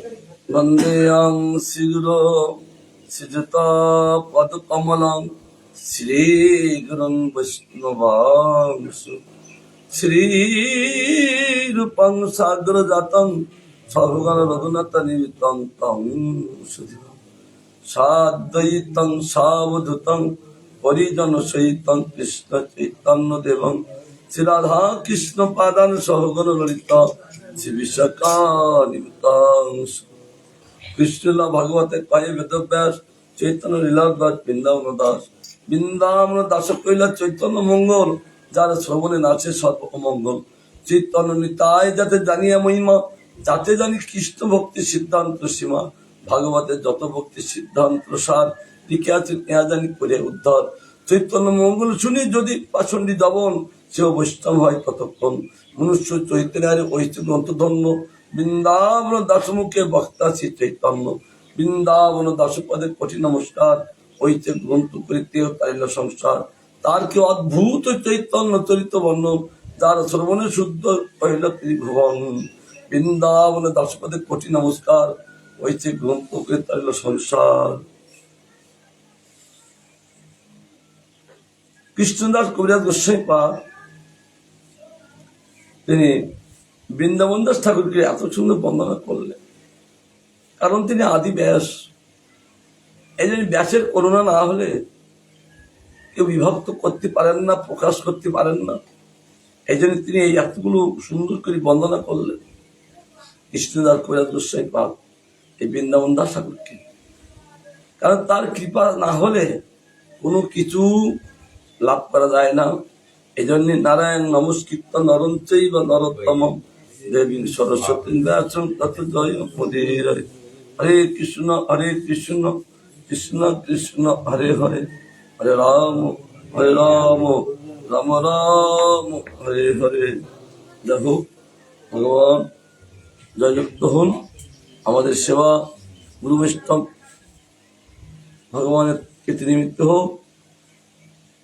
वन्देऽहं श्रीगुरो श्रीयुतपदकमलं श्रीगुरुं वैष्णवांश श्रीरूपं साग्रजातं सद्गुण रघुनाथनिमित्तं तं सुधिरं साद्वैतं सावधूतं परिजनसहितं कृष्ण चैतन्यदेवं श्रीराधा कृष्ण पादान सद्गुण ललिता श्री विशाखानिमित्तं कृष्णला भागवते पाये वेदव्यास चैतन्य लीलादास বৃন্দাবন দাস বৃন্দাবন দাস কইলা চৈতন্য মঙ্গল যার শ্রবণে নাচে সর্বমঙ্গল চৈতন্য নিতাই যাতে জানিয়া মহিমা যাতে জানি কৃষ্ণ ভক্তি সিদ্ধান্ত সীমা ভাগবতের যত ভক্তি সিদ্ধান্ত সার লিখে আছেন ইহা জানি করে উদ্ধার চৈতন্য মঙ্গল শুনি যদি পাষণ্ডী দবন সেও বৈষ্ণব হয় ততক্ষণ মনুষ্য চৈতন্যের ঐশ্য গ্রন্থধন্য বৃন্দাবন দাসমুখে বক্তা শ্রী চৈতন্য বৃন্দাবন দাসপদে কোটি নমস্কার ঐতে গ্রন্থ করিতে তারিল সংসার তার কি অদ্ভুত চৈতন্য চরিত বর্ণ যার শ্রবণে শুদ্ধ হইল ত্রিভুবন বৃন্দাবন দাসপদে কোটি নমস্কার ঐতে গ্রন্থ করে তারিল সংসার। কৃষ্ণদাস কবিরাজ গোস্বামী পাদ তিনি বৃন্দাবন দাস ঠাকুরকে এত সুন্দর বন্দনা করলেন কারণ তিনি আদি ব্যাস। এই জন্য ব্যাসের করুণা না হলে কেউ বিভক্ত করতে পারেন না, প্রকাশ করতে পারেন না। এই জন্য তিনি এই এতগুলো সুন্দর করে বন্দনা করলেন কৃষ্ণদাস কবিরাজ গোস্বামী পাদ এই বৃন্দাবন দাস ঠাকুরকে। কারণ তার কৃপা না হলে কোনো কিছু লাভ করা যায় না। এই জন্য নারায়ণ নমস্কৃত নরঞ্চই বা নরোত্তম দেবী সরস্বতী ব্যাসং তত জয় মুদির। হরে কৃষ্ণ কৃষ্ণ কৃষ্ণ হরে হরে হরে রাম রাম রাম হরে হরে। দেখো ভগবান জয়যুক্ত হন, আমাদের সেবা গুরু বৈষ্ণব ভগবানের কীর্তি নিমিত্ত হোক।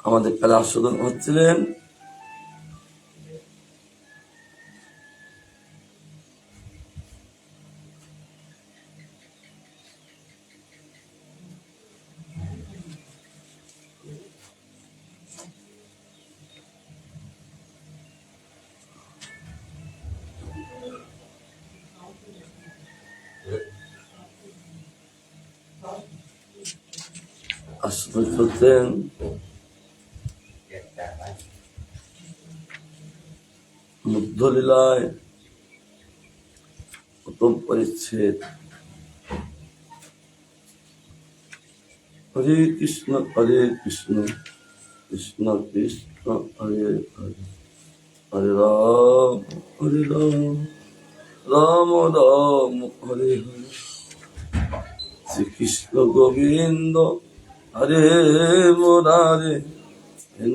আমাদের কালে আস্বাদন হচ্ছিলেন মুগ্ধলীলায় প্রথম পরিচ্ছেদ। হরে কৃষ্ণ কৃষ্ণ কৃষ্ণ হরে হরে হরে রাম রাম রাম হরে হরে। শ্রীকৃষ্ণ গোবিন্দ হরে মুরারে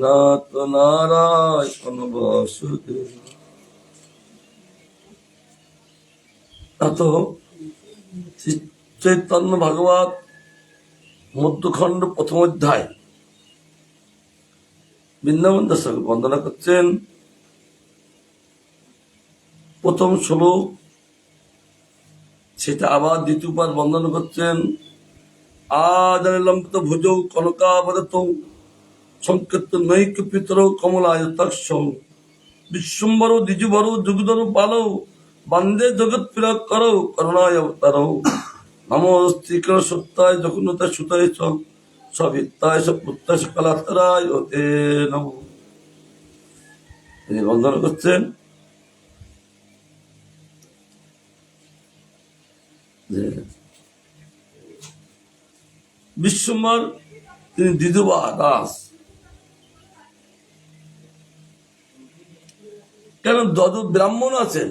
নাথ নারায়ণ বাসুদেব। চৈতন্য ভাগবত মধ্যখণ্ড প্রথম অধ্যায় বৃন্দাবন দাস বন্দনা করছেন। প্রথম শ্লোক সেটা আবার দ্বিতীয়বার বন্দনা করছেন। আজানিলম্বিত ভুজ কনকাবরত সংকীর্তন নৈক পিতর কমলায়তাক্ষ বিশ্বম্বর দ্বিজুবর যুগধর পাল বন্দে জগৎ প্রিয় করো করুণায় অবতার নমস্তিকর সত্যায় জগন্নাথ সুতায় সবিত্তায় সপুত্তায় সকলাত্তরায় হতে নম। তিনি বন্দনা করছেন বিশ্বম্বর তিনি দ্বিধুবা দাস। কেন যত ব্রাহ্মণ আছেন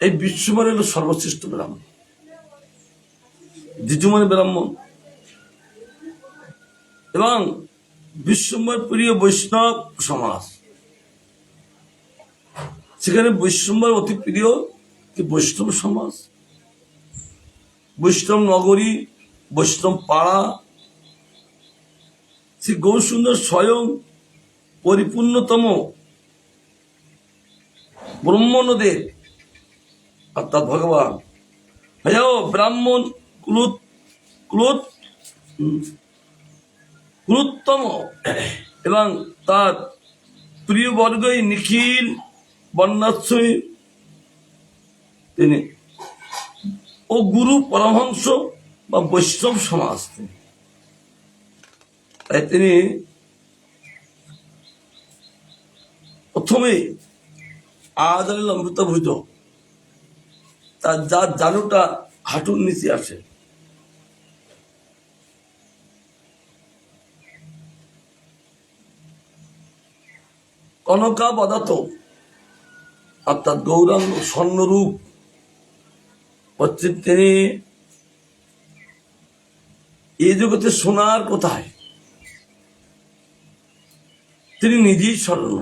এই বিশ্বম্বর হল সর্বশ্রেষ্ঠ ব্রাহ্মণ। দ্বিজু মানে ব্রাহ্মণ এবং বিশ্বম্বর প্রিয় বৈষ্ণব সমাজ। সেখানে বৈষ্ণব অতি প্রিয় কি বৈষ্ণব সমাজ, বৈষ্ণব নগরী, বৈষ্ণব পাড়া। শ্রী গৌরসুন্দর স্বয়ং পরিপূর্ণতম ব্রহ্মণদেব অর্থাৎ ভগবান হ্যাঁ ব্রাহ্মণ ক্লুত ক্লুত্তম এবং তার প্রিয় বর্গই নিখিল বর্ণাশ্রয়ী তিনি ও গুরু পরমহংস বা বৈষ্ণব সমাজ। তাই তিনি প্রথমেই আদানের অমৃতভুজ, তার যার জানুটা হাঁটুর নিচে আসে। কনকাবদাত অর্থাৎ গৌরাঙ্গ স্বর্ণরূপ হচ্ছে তিনি এই জগতে সোনার কোথায়, তিনি নিজেই স্বর্ণ।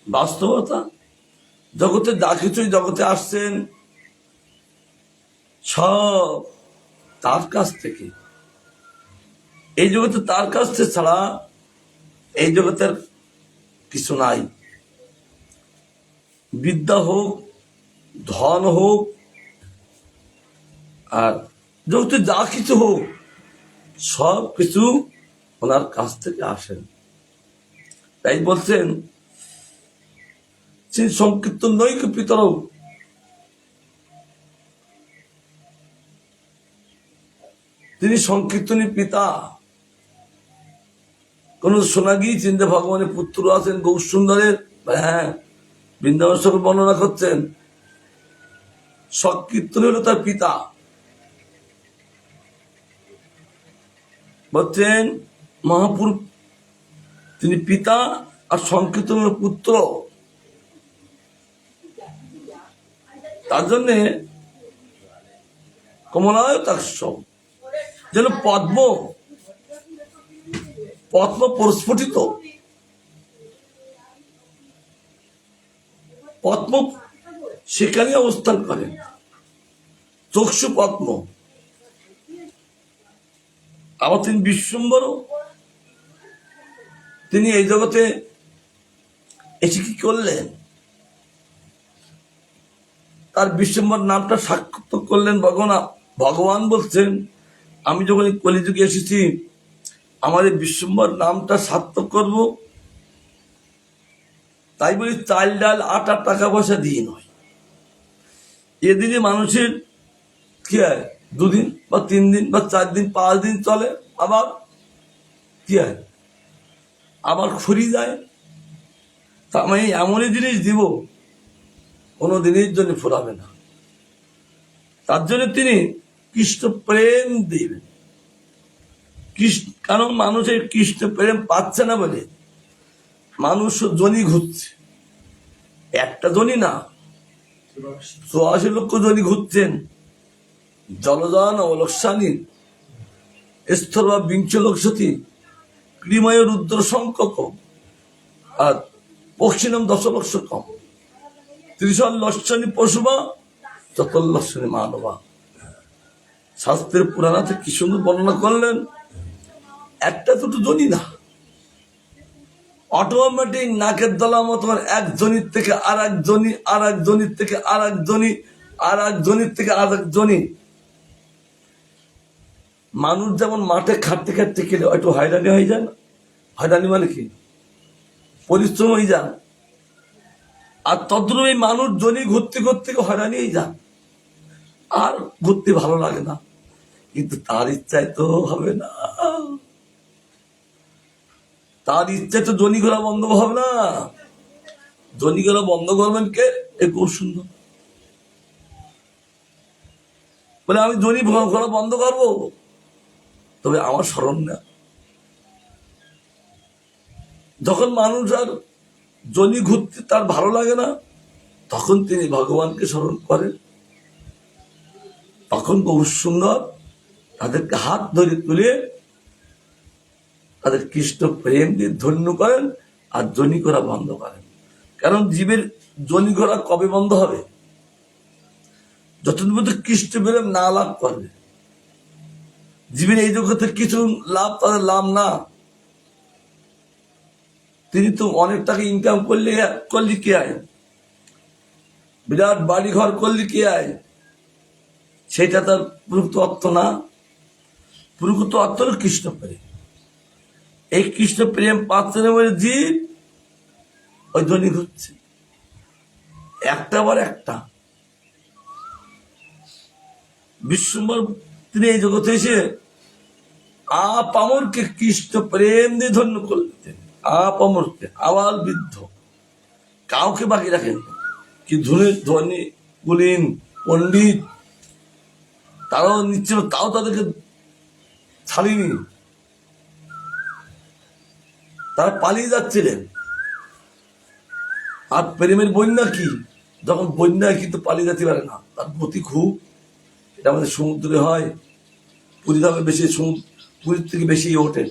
বাস্তবতা জগতে যা কিছুই জগতে আসছেন সব তার কাছ থেকে। এই জগতে তার কাছ থেকে ছাড়া এই জগতের কিছু নাই। বিদ্যা হোক, ধন হোক, আর জগতে যা কিছু হোক সব কিছু ওনার কাছ থেকে আসেন। তাই বলছেন সেই সংকীর্তন নৈক পিতরও, তিনি সংকীর্তনী পিতা। কোন শোনা গিয়েছেন যে ভগবানের পুত্র আছেন গৌর সুন্দরের? হ্যাঁ, বৃন্দাবন স্বরূপ বর্ণনা করছেন সংকীর্তন হলো তার পিতা। বলছেন মহাপুরুষ তিনি পিতা আর সংকীর্তনের পুত্র। তার জন্যে কমলায় তাক্ষ যেন পদ্ম পদ্ম প্রস্ফুটিত, পদ্ম সেখানে অবস্থান করেন, চক্ষু পদ্ম। আবার তিনি বিশ্বম্বর, তিনি এই জগতে এসে কি করলেন? তার বিশ্বম্বর নামটা সাক্ষাৎ করলেন ভগবান বলছেন আমি যখন কলিযুগে এসেছি আমার এই বিশ্বম্বর নামটা সার্থক করব। তাই বলি চাল ডাল আটা টাকা পয়সা দিয়ে নয়। এদিনে মানুষের কি হয়, 2 দিন বা 3 দিন বা 4 দিন 5 দিন চলে, আবার কি হয়, আবার ফুরিয়ে যায়। তা আমি এমনই জিনিস দিব কোনো দিনের জন্য ফুরাবে না। তার জন্য তিনি কৃষ্ণ প্রেম দিবেন। কারণ মানুষের কৃষ্ণ প্রেম পাচ্ছে না বলে মানুষ জনি ঘুরছে, একটা জনি না 84 লক্ষ জনি ঘুরছেন। জলযান অলক্ষানী স্থর বা বিংশ লক্ষতি ক্রিময় রুদ্র সংখ্যক আর পশ্চিম 10 লক্ষ কম 30 লক্ষণী পশুবা 14 লক্ষণী মানবা। শাস্ত্রের পুরাণাতে কি সুন্দর বর্ণনা করলেন। একটা দুটো জনি না, অটোমেটিক নাকের দলা মতো এক জনির থেকে আর এক জনি, আর এক জনির থেকে আর এক জনি, আর এক জনির থেকে আর এক জনি। মানুষ যেমন মাঠে খাটতে খাটতে গেলে একটু হয়রানি হয়ে যায় না? হয়রানি মানে কি, পরিশ্রম হয়ে যান। আর তদ্রুপ এই মানুষ জনি ঘুরতে ঘুরতে হয়রানি হয়ে যান, আর ঘুরতে ভালো লাগে না। কিন্তু তার ইচ্ছায় তো হবে না, তার ইচ্ছায় তো জনি ঘোরা বন্ধ হবে না। জনি ঘোরা বন্ধ করবেন কে? এ খুব সুন্দর বলে আমি জনি ঘোরা বন্ধ করবো, তবে আমার স্মরণ না। যখন মানুষ আর জনি ঘুরতে তার ভালো লাগে না, তখন তিনি ভগবানকে স্মরণ করেন। তখন বহু সুন্দর তাদেরকে হাত ধরে তুলে তাদের কৃষ্ণ প্রেম দিয়ে ধন্য করেন আর জনি করা বন্ধ করেন। কারণ জীবের জনি করা কবে বন্ধ হবে? যতদিন পর্যন্ত কৃষ্ণ প্রেম না লাভ করবে। জীবের এই জগতের কিছু লাভ তাদের লাভ না। তিনি তো অনেক টাকা ইনকাম করলে কি হয়, বিরাট বাড়ি ঘর করলি কি আয়, সেটা তার প্রকৃত অর্থ না। প্রকৃত অর্থ হল কৃষ্ণ প্রেম। এই কৃষ্ণ প্রেম পাত্রের মধ্যে জীব ওই ধনী হচ্ছে একটা আবার একটা। বিশ্বম্বর তিনি এই জগতে এসে আপামরকে কৃষ্ণ প্রেম দিয়ে ধন্য করে দিতেন। আপামরকে আবার বৃদ্ধ কাউকে বাকি রাখেন। কি ধনী কুলীন পণ্ডিত তারাও নিচ্ছিল, তাও তাদেরকে ছাড়িনি, তারা পালিয়ে যাচ্ছিলেন। আর প্রেমের বন্যা কি, যখন বন্যায় কিন্তু পালিয়ে যেতে পারে না, তার গতি খুব। এটা আমাদের সমুদ্রে হয়, পুরীধামে বেশি, পুরীর থেকে বেশি ওঠে।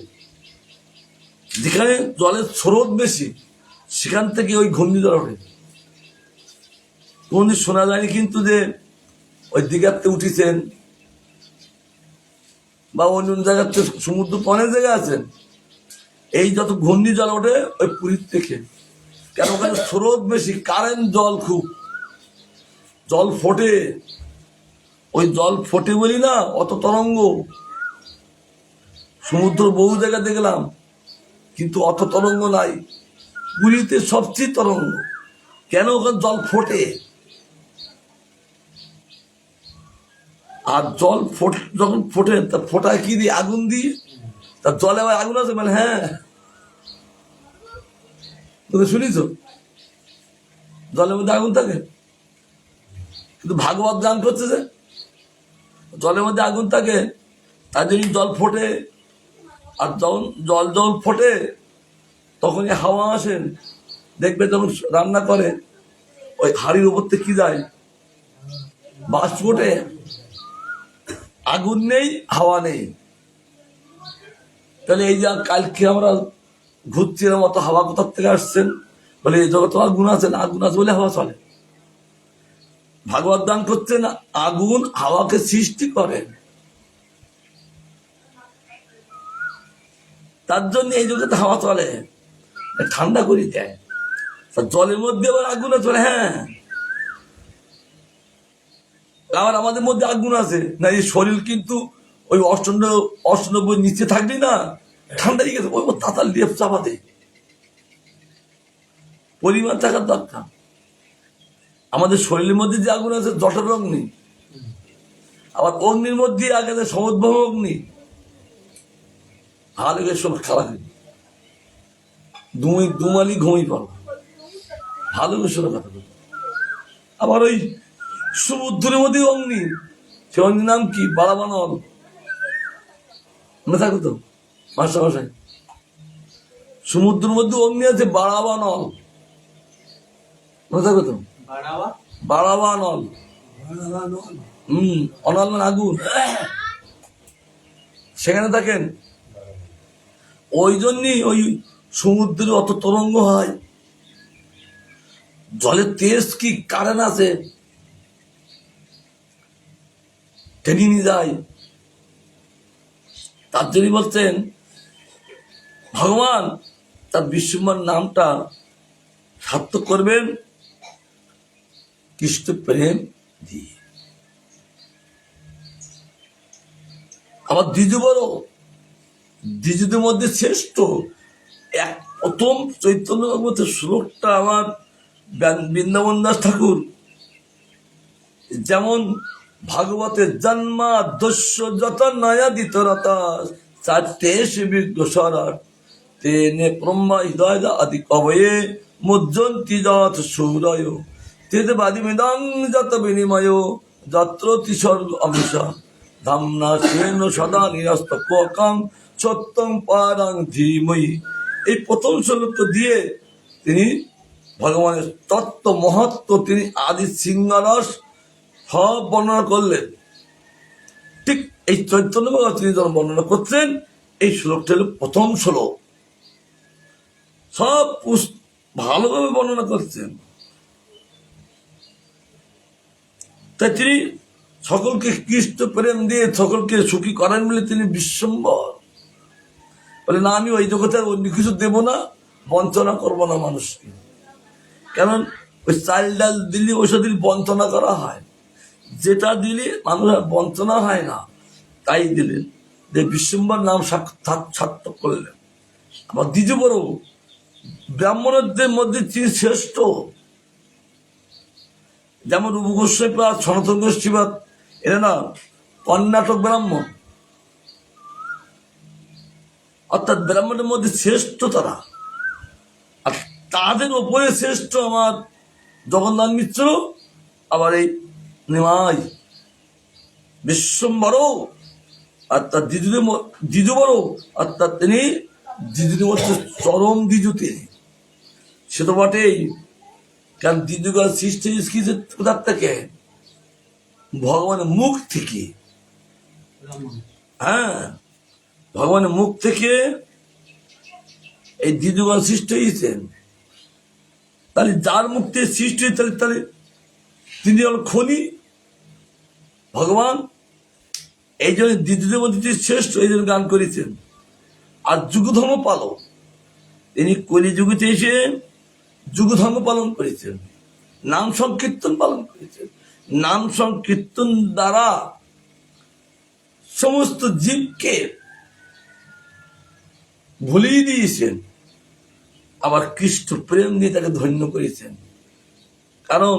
যেখানে জলের স্রোত বেশি সেখান থেকে ওই ঘূর্ণিঝড় ওঠে। কোনদিন শোনা যায়নি কিন্তু যে ওই দিঘাতে উঠেছেন বা অন্য জায়গাতে, সমুদ্র অনেক জায়গায় আছেন, এই যত ঘূর্ণিঝড় ওঠে ওই পুরীর থেকে। কেন? ওখানে স্রোত বেশি, কারেন্ট জল খুব, জল ফোটে। ওই জল ফোটে বলি না, অত তরঙ্গ। সমুদ্র বহু জায়গা দেখলাম কিন্তু অত তরঙ্গ নাই। পুরীতে সবচেয়ে তরঙ্গ। কেন? ওখানে জল ফোটে। আর জল যখন ফোটে, তা ফোটায় কি দিয়ে? আগুন দিয়ে। তার জলে আবার আগুন আছে মানে? হ্যাঁ, তুমি শুনিস জলের মধ্যে আগুন থাকে? কিন্তু ভাগবত গান করছে যে জলের মধ্যে আগুন থাকে, তার জন্য জল ফোটে। আর যখন জল ফোটে তখনই হাওয়া আসেন। দেখবে যখন রান্না করে ওই হাড়ির উপর থেকে কি যায়? বাষ্প ফোটে। আগুন নেই, হাওয়া নেই। তাহলে এই যে কালকে আমরা ঘুরছি মতো, হাওয়া কোথার থেকে আসছেন? বলে এই জগৎ আগুন আছে না, আগুন আছে বলে হাওয়া চলে। ভাগবত দান করছেন, আগুন হাওয়াকে সৃষ্টি করে, তার জন্য এই জগতে হাওয়া চলে, ঠান্ডা করে দেয়। জলের মধ্যে আবার আগুন চলে। হ্যাঁ, আবার আমাদের মধ্যে আগুন আছে না। এই শরীর কিন্তু ওই 98 নিচে থাকলি না, ঠান্ডা হয়ে গেছে, ওই তাতার লেপ চাপা দেয়। পরিমাণ থাকার দরকার। আমাদের শরীরের মধ্যে যে আগুন আছে, জটার অগ্নি। আবার অগ্নির মধ্যে আগে সমুদ্ভব অগ্নি। হালের সময় খারাপ হয়ে দুমালি ঘুমিয়ে পড়ো, ভালো করে কথা বলবো। আবার ওই সমুদ্রের মধ্যে অগ্নি, সে অগ্নির নাম কি? বাড়াবানল। মনে থাকো তো মাস্টারমশাই, সমুদ্রের মধ্যে অগ্নি আছে, বাড়াবানল। মনে থাকো তো, বাড়াবানল। অনল মানে আগুন, সেখানে থাকেন। ওই জন্যই ওই সমুদ্রে অত তরঙ্গ হয়। জলের তেজ কি কারেন্ট আছে, টেনে নিয়ে যায়। তার জন্য বলছেন ভগবান তার বিশ্বম্বর নামটা সার্থক করবেন কৃষ্ণ প্রেম দিয়ে। আবার দ্বিজুদের মধ্যে শ্রেষ্ঠ প্রথম চৈতন্য ভগবতের শ্লোকটা আমার বৃন্দাবন দাস ঠাকুর যেমন ভাগবতের জন্মা দস্য যত নয়া দিতরতা চারটে বিঘ্নসরাট তেনে ব্রহ্মা হৃদয় আদি কবয়ে মুজ্জন্তি যত সূরয় তেজ বাদিমিদং যত বিনিময় যত্র তিসর্গ অমিষা ধামনা সেন সদা নিরস্ত কোকাং সত্যং পারাং ধীময়ী। এই প্রথম শ্লোক দিয়ে তিনি ভগবানের তত্ত্ব মহত্ব, তিনি আদি সিংহরস সব বর্ণনা করলেন। ঠিক এই চৈতন্য ভগবান তিনি যখন বর্ণনা করছেন, এই শ্লোকটা হল প্রথম শ্লোক। সব ভালোভাবে বর্ণনা করছেন। তাই তিনি সকলকে কৃষ্ণ প্রেম দিয়ে সকলকে সুখী করেন বলে তিনি বিশ্বম্বর। বলে না, আমি ওই জগতে অন্য কিছু দেব না, বঞ্চনা করব না মানুষকে। কারণ ওই চাল ডাল দিলে ওইসব দিলে বঞ্চনা করা হয়, যেটা দিলে মানুষের বঞ্চনা হয় না তাই দিলেন। যে বিশ্বম্বর নাম সার্থক করলেন। আবার দ্বিতীয় বড় ব্রাহ্মণদের মধ্যে তিনি শ্রেষ্ঠ, যেমন রূপ গোস্বাইপাদ, সনাতন গোষ্ঠীপাদ, এরা না কর্ণাটক ব্রাহ্মণ, অর্থাৎ ব্রাহ্মণের মধ্যে শ্রেষ্ঠ তারা। আর তাদের ওপরে শ্রেষ্ঠ আমার জগন্নাথ মিত্র, আবার এই নিমাই বিশ্বম্বর, অর্থাৎ দ্বিজু বড়, অর্থাৎ তিনি দ্বিজুর মধ্যে চরম দ্বিজু তিনি। সে তো বটেই, কারণ দ্বিজুকাল সৃষ্টি কোথার থেকে? ভগবানের মুখ থেকে। হ্যাঁ, ভগবানের মুখ থেকে এই দ্বিজুকাল সৃষ্টি হয়েছেন। তাহলে যার মুখ থেকে সৃষ্টি হয়েছে তাহলে তিনি হল খনি ভগবান। এই জন্য দ্বিতীয় মধ্যে শ্রেষ্ঠ, এই জন্য গান করেছেন। আর যুগধর্ম পালক, তিনি কলিযুগেতে এসে যুগধর্ম পালন করেছেন, নাম সংকীর্তন পালন করেছেন। নাম সংকীর্তন দ্বারা সমস্ত জীবকে ভুলিয়ে দিয়েছেন, আবার কৃষ্ণ প্রেম দিয়ে তাকে ধন্য করেছেন। কারণ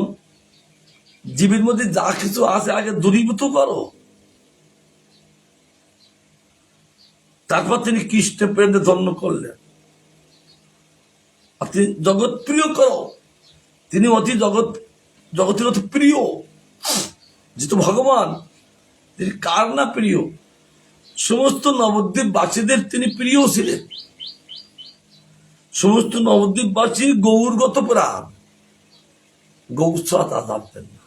জীবের মধ্যে যা কিছু আছে আগে দূরীভূত করো, তারপর তিনি কৃষ্ণ প্রেম দিয়ে ধন্য করলেন। আপনি জগৎ প্রিয় করো, তিনি অতি জগতের অতি প্রিয়। যেহেতু ভগবান, তিনি কার না প্রিয়? সমস্ত নবদ্বীপবাসীদের তিনি প্রিয় ছিলেন। সমস্ত নবদ্বীপবাসী গৌরগত প্রাণ, গৌর ছাড়া তা জানতেন না।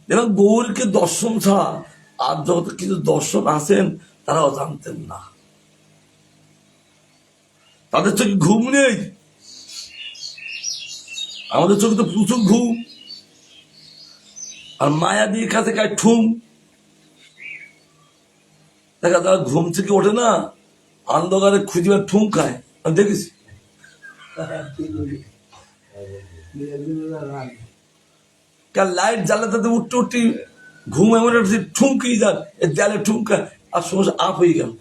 এবং গৌরকে দর্শন ছাড়া আর যত কিছু দর্শন আছেন তারাও জানতেন না। তাদের চোখে ঘুম নেই, আমাদের চোখে তো প্রচুর ঘুম। আর মায়া দিয়ে কাছে গায়ে ঠুম, দেখা তারা ঘুম থেকে ওঠে না, অন্ধকারে খুঁজিবার ঠুম খায়, আমি দেখেছি। লাইট জ্বালাতে উঠতে উঠতে ঘুম এমন ঠুমকেই যান, দেয়ালে ঠুমকা আর সমস্যা আপ হয়ে গেল।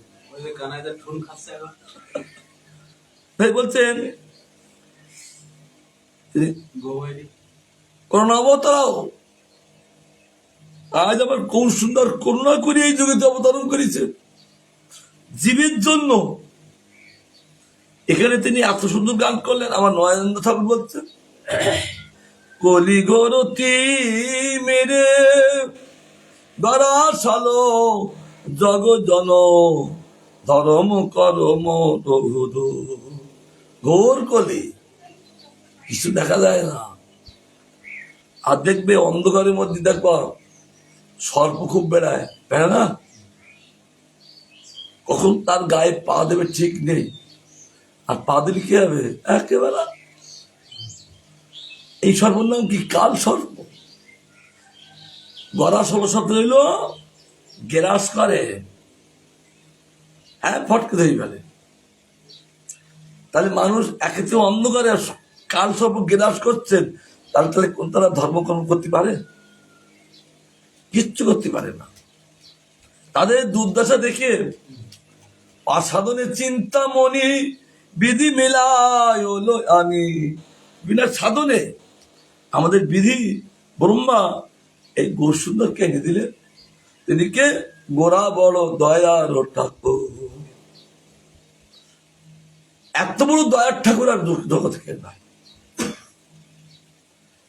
বলছেন করোনা অবতারাও আজ আবার কোন সুন্দর করুণা করে এই যুগে অবতরণ করেছে জীবের জন্য। এখানে তিনি এত সুন্দর গান করলেন। আমার নয়নেন্দ্র ঠাকুর বলছেন, কলিগরতি মেরে গরাসালো জগ জন ধর্ম করম ঘোর কলি, কিছু দেখা যায় না। আর দেখবে অন্ধকারের মধ্যে দেখবা সর্প খুব বেড়ায়, বেড়ায় না? কখন তার গায়ে পা দেবে ঠিক নেই, আর পা দিলে কি হবে? একেবারে এই সর্পের নাম কি? কাল সর্প। গড়া 16 শব্দ হইল গ্রাস করে, ফটকে ধরে ফেলে। তাহলে মানুষ একে অন্ধকারে কাল সর্প গ্রাস করছেন, তাহলে তারা ধর্মকর্ম করতে পারে? কিচ্ছু করতে পারে না। তাদের দুর্দশা দেখে অসাধনে চিন্তামণি বিধি মেলায় আনি, বিনা সাধনে আমাদের বিধি ব্রহ্মা এই গৌরসুন্দরকে এনে দিলেন। তিনি কে? গোরা বড় দয়ার ঠাকুর। এত বড় দয়ার ঠাকুর আর জগৎ থেকে নয়।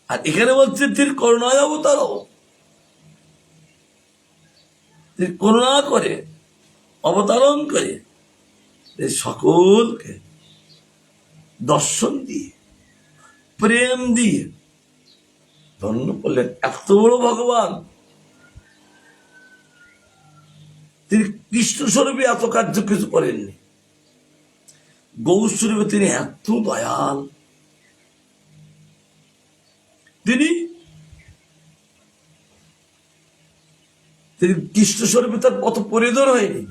আর এখানে বলছে তিনি করুণায় অবতার, তিনি করুণা করে অবতারণ করে সকলকে দর্শন দিয়ে প্রেম দিয়ে ধন্য করলেন। এত বড় ভগবান, তিনি কৃষ্ণ স্বরূপে এত কার্য কিছু করেননি। গৌর স্বরূপে তিনি এত দয়াল। তিনি কৃষ্ণ স্বরূপে তার কত পরিদর হয়নি,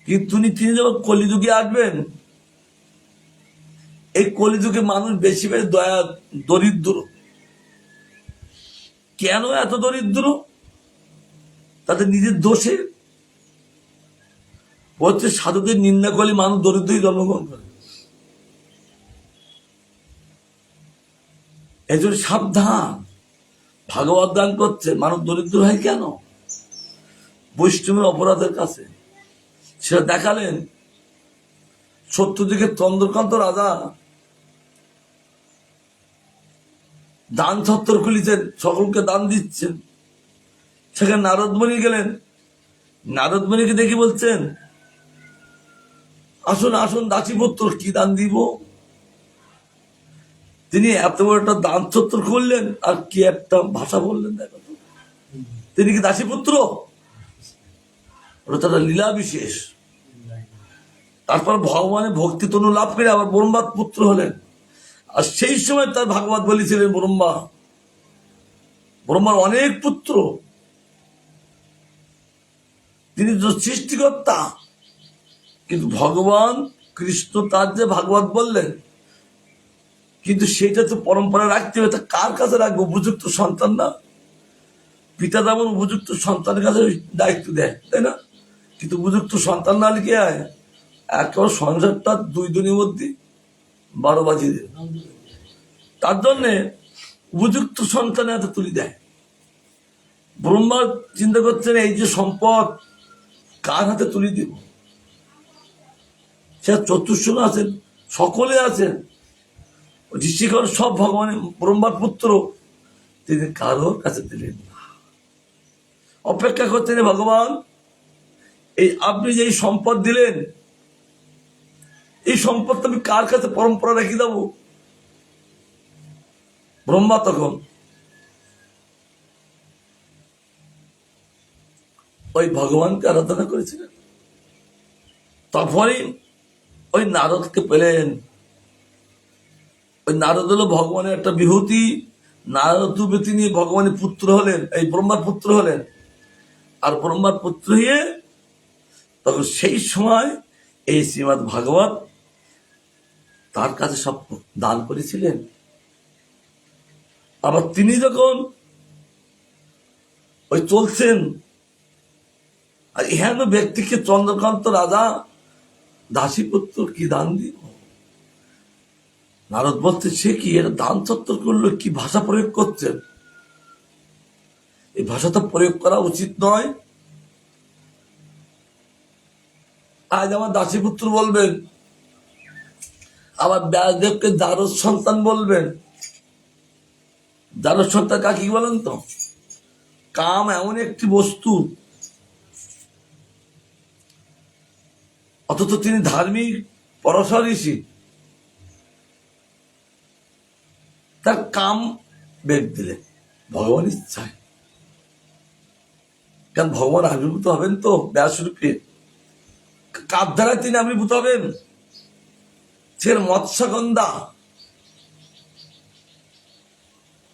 কিন্তু তিনি যখন কলিযুগে আসবেন এই কলিযুগে মানুষ বেশি বেশি দরিদ্র। কেন এত দরিদ্র? তাদের নিজের দোষে। হচ্ছে সাধুদের নিন্দা করলে মানুষ দরিদ্রই জন্মগ্রহণ করে। এই জন্য সাবধান। ভাগবত দান করছে, মানুষ দরিদ্র হয় কেন? বৈষ্ণবের অপরাধের কাছে। সেটা দেখালেন সত্যযুগের চন্দ্রকান্ত রাজা দান ছত্তর খুলিছেন, সকলকে দান দিচ্ছেন। সেখানে নারদমণি গেলেন, নারদমণিকে দেখে বলছেন, আসুন আসুন দাসীপুত্র, কি দান দিব? তিনি এত বড় একটা দান ছত্তর করলেন, আর কি একটা ভাষা বললেন দেখো তো। তিনি কি দাসীপুত্র? ওটা তার লীলা বিশেষ। তারপর ভগবানের ভক্তি তনু লাভ করে আবার ব্রহ্মার পুত্র হলেন। আর সেই সময় তার ভাগবত বলেছিলেন ব্রহ্মার অনেক পুত্র, তিনি তো সৃষ্টিকর্তা। কিন্তু ভগবান কৃষ্ণ তার যে ভাগবত বললেন, কিন্তু সেটা তো পরম্পরা রাখতে হবে। তা কার কাছে রাখবো? উপযুক্ত সন্তান না? পিতা যেমন উপযুক্ত সন্তানের কাছে দায়িত্ব দেয়, তাই না? কিন্তু উপযুক্ত সন্তান না হলে কি হয়, একেবারে সংসারটা দুই দিনের মধ্যে 12 বাজিয়ে দেয়। তার জন্যে উপযুক্ত সন্তানের হাতে তুলে দেয়। ব্রহ্মা চিন্তা করছেন, এই যে সম্পদ কার হাতে তুলে দিব? সে চতুর্শন আছেন, সকলে আছেন, ঋষিগণ সব ভগবানের ব্রহ্মার পুত্র, তিনি কারোর কাছে দিলেন না। অপেক্ষা করছেন, ভগবান এই আপনি যে এই সম্পদ দিলেন, এই সম্পদ আমি কার কাছে পরম্পরা রেখে দেব? ব্রহ্মা তখন ওই ভগবানকে আরাধনা করেছিলেন। তারপরে ওই নারদকে পেলেন। ওই নারদ হলো ভগবানের একটা বিভূতি। নারদ তিনি ভগবানের পুত্র হলেন, এই ব্রহ্মার পুত্র হলেন। আর ব্রহ্মার পুত্র হয়ে তখন সেই সময় এই শ্রীমৎ ভাগবত তার কাছে সব দান করেছিলেন। আবার তিনি যখন ওই চলছেন, আর এহেন ব্যক্তিকে চন্দ্রকান্ত রাজা দাসীপুত্র কি দান দিব? নারদ বলতে, সে কি এর দান ছত্তর করলো? কি ভাষা প্রয়োগ করছেন? এই ভাষা তো প্রয়োগ করা উচিত নয়। আজ আমার দাসীপুত্র বলবেন, আবার ব্যাসদেবকে দ্বারস সন্তান বলবেন। দ্বারস সন্তান কাকে বলেন তো? কাম এমন একটি বস্তু, অথচ তিনি ধার্মিক পরশর ঋষি। তার কাম বেগ দিলেন ভগবান ইচ্ছায়। কারণ ভগবান আবির্ভূত হবেন তো ব্যাসরূপে, কার দ্বারা তিনি আবির্ভূত হবেন? সে মৎস্যগন্ধা,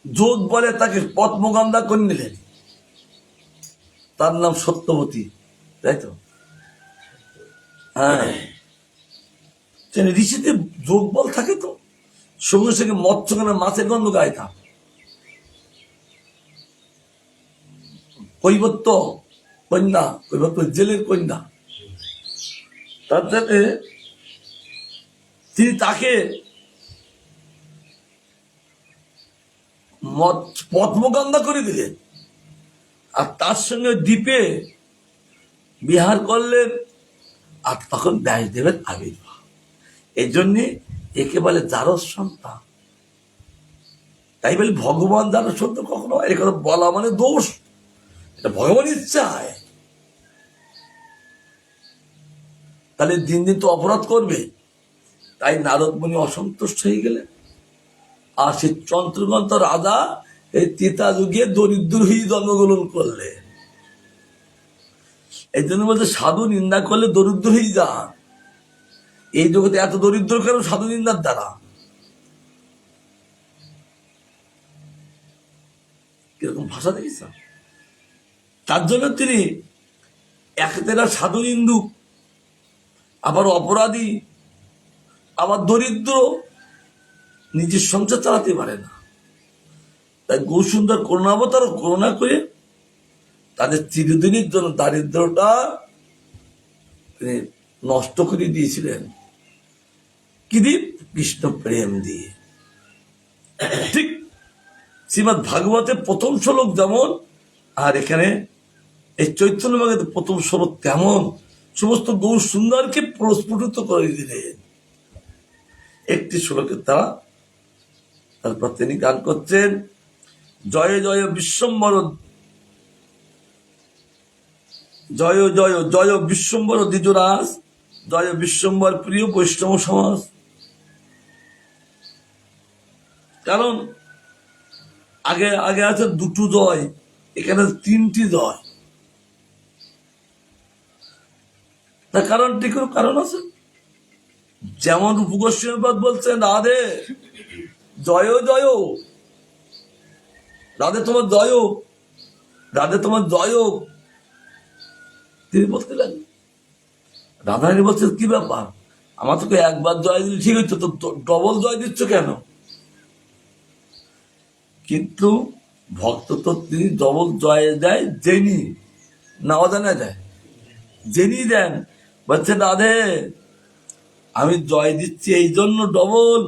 যোগ বলে তাকে পদ্মগন্ধা করে নিলেন। তার নাম সত্যবতী, তাই তো? হ্যাঁ, ঋষিতে যোগ বল থাকে তো, সঙ্গে সঙ্গে মৎস্যগন্ধা, মাছের গন্ধ গায়ে থাক। কৈবত্য কন্যা, কৈবত্য জেলের কন্যা। তার জন্য তিনি তাকে পদ্মগন্ধা করে দিলেন। আর তার সঙ্গে দ্বীপে বিহার করলেন। আর তখন ব্যাসদেবের আবির্ভাব। এই জন্যে একে বলে দ্বারস সন্তান। তাই বলে ভগবান দ্বারস সন্তান কখনো এ কথা বলা মানে দোষ। এটা ভগবান ইচ্ছায়। তাহলে দিন দিন তো অপরাধ করবে। তাই নারদ মুনি অসন্তুষ্ট হয়ে গেলেন। আর সে চন্দ্রকান্ত রাজা এই ত্রেতা যুগে দরিদ্র হয়ে জন্মগ্রহণ করলেন। এই জন্য বলতে, সাধু নিন্দা করলে দরিদ্র হয়ে যান। এই জগতে এত দরিদ্র কেন? সাধু নিন্দার দ্বারা। কিরকম ভাষা দেখেছ? তার জন্য তিনি একতেরা সাধু নিন্দুক, আবার অপরাধী, আবার দরিদ্র, নিজের সংসার চালাতে পারে না, তাই গৌসুন্দর করুণাবতার করুণা করে তাদের চিরদিনের জন্য দারিদ্রটা তিনি নষ্ট করে দিয়েছিলেন। কি দিয়ে? কৃষ্ণ প্রেম দিয়ে। ঠিক শ্রীমৎ ভাগবতের প্রথম শ্লোক যেমন, আর এখানে এই চৈতন্য ভাগবতের প্রথম শ্লোক তেমন সমস্ত গৌর সুন্দরকে প্রস্ফুটিত করে দিলেন একটি শ্লোকের দ্বারা। তারপর তিনি গান করছেন, জয় জয় বিশ্বম্বর, জয় জয় জয় বিশ্বম্বর দ্বিজরাজ, জয় বিশ্বম্বর প্রিয় বৈষ্ণব সমাজ। কারণ আগে আগে আছে দুটো জয়, এখানে তিনটি জয়। তার কারণটি কোনো কারণ আছে। যেমন রূপ গোস্বামীপাদ বলছেন, রাধে জয় জয়, রাধে তোমার জয়, রাধে তোমার জয়। তিনি বলতে লাগলেন, রাধারানী বলছেন কি ব্যাপার, আমার তোকে একবার জয় দিলে ঠিক হইতো, তো ডবল জয় দিচ্ছ কেন? কিন্তু ভক্ত তো তিনি ডবল জয় দেয় জেনি, না অজানা দেয়, জেনি দেন। বলছে রাধে আমি জয় দিচ্ছি এই জন্য ডবল,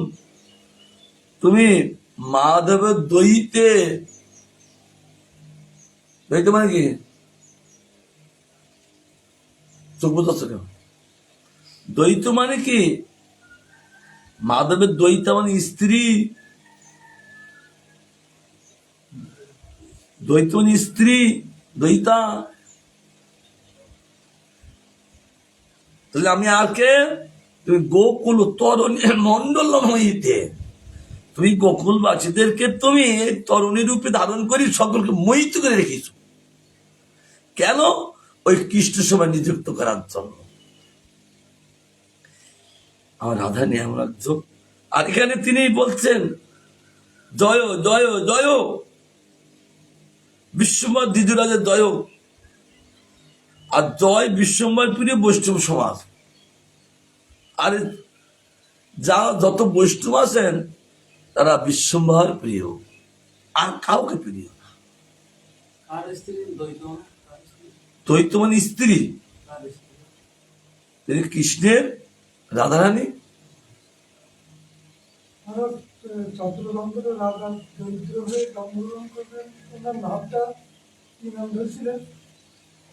তুমি মাধবের দইতে, দইতে মানে কি? চোখ বোঝাচ্ছ কেন? দ্বৈত মানে কি? মাধবের দ্বৈতা মানে স্ত্রী, দ্বৈত মানে স্ত্রী, দ্বৈতা। তাহলে আমি আর কে? তুমি গোকুল তরুণী মন্ডল হইতে, তুমি গোকুলবাসীদেরকে তুমি তরুণী রূপে ধারণ করি সকলকে মোহিত করে রেখেছ। কেন? ওই কৃষ্ণ সভা নিযুক্ত করার জন্য। আমার রাধা নিয়ে এমন একজন। আর এখানে তিনি বলছেন জয় জয় জয় বিশ্বম্বর দ্বিজরাজের জয়, আর জয় বিশ্বম্বর প্রিয় বৈষ্ণব সমাজ। আর যা যত বৈষ্ণব আছেন তারা বিশ্বম্বর প্রিয়, আর কাউকে প্রিয় না। দ্বৈত মানে স্ত্রী, তিনি কৃষ্ণের রাধারানী।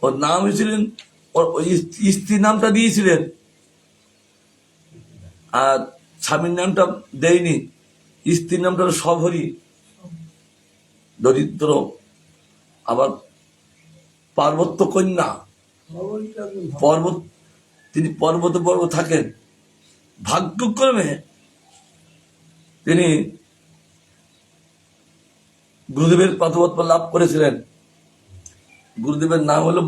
ওর নাম হয়েছিলেন, ওই স্ত্রীর নামটা দিয়েছিলেন, আর স্বামীর নামটা দেয়নি। স্ত্রীর নামটা সভরি, দরিদ্র, আবার পার্বত্য কন্যা, পর্বত, তিনি পর্বতে পর্বত থাকেন। ভাগ্যক্রমে তিনি গুরুদেবের পাদপদ্ম লাভ করেছিলেন। গুরুদেবের নাম হলো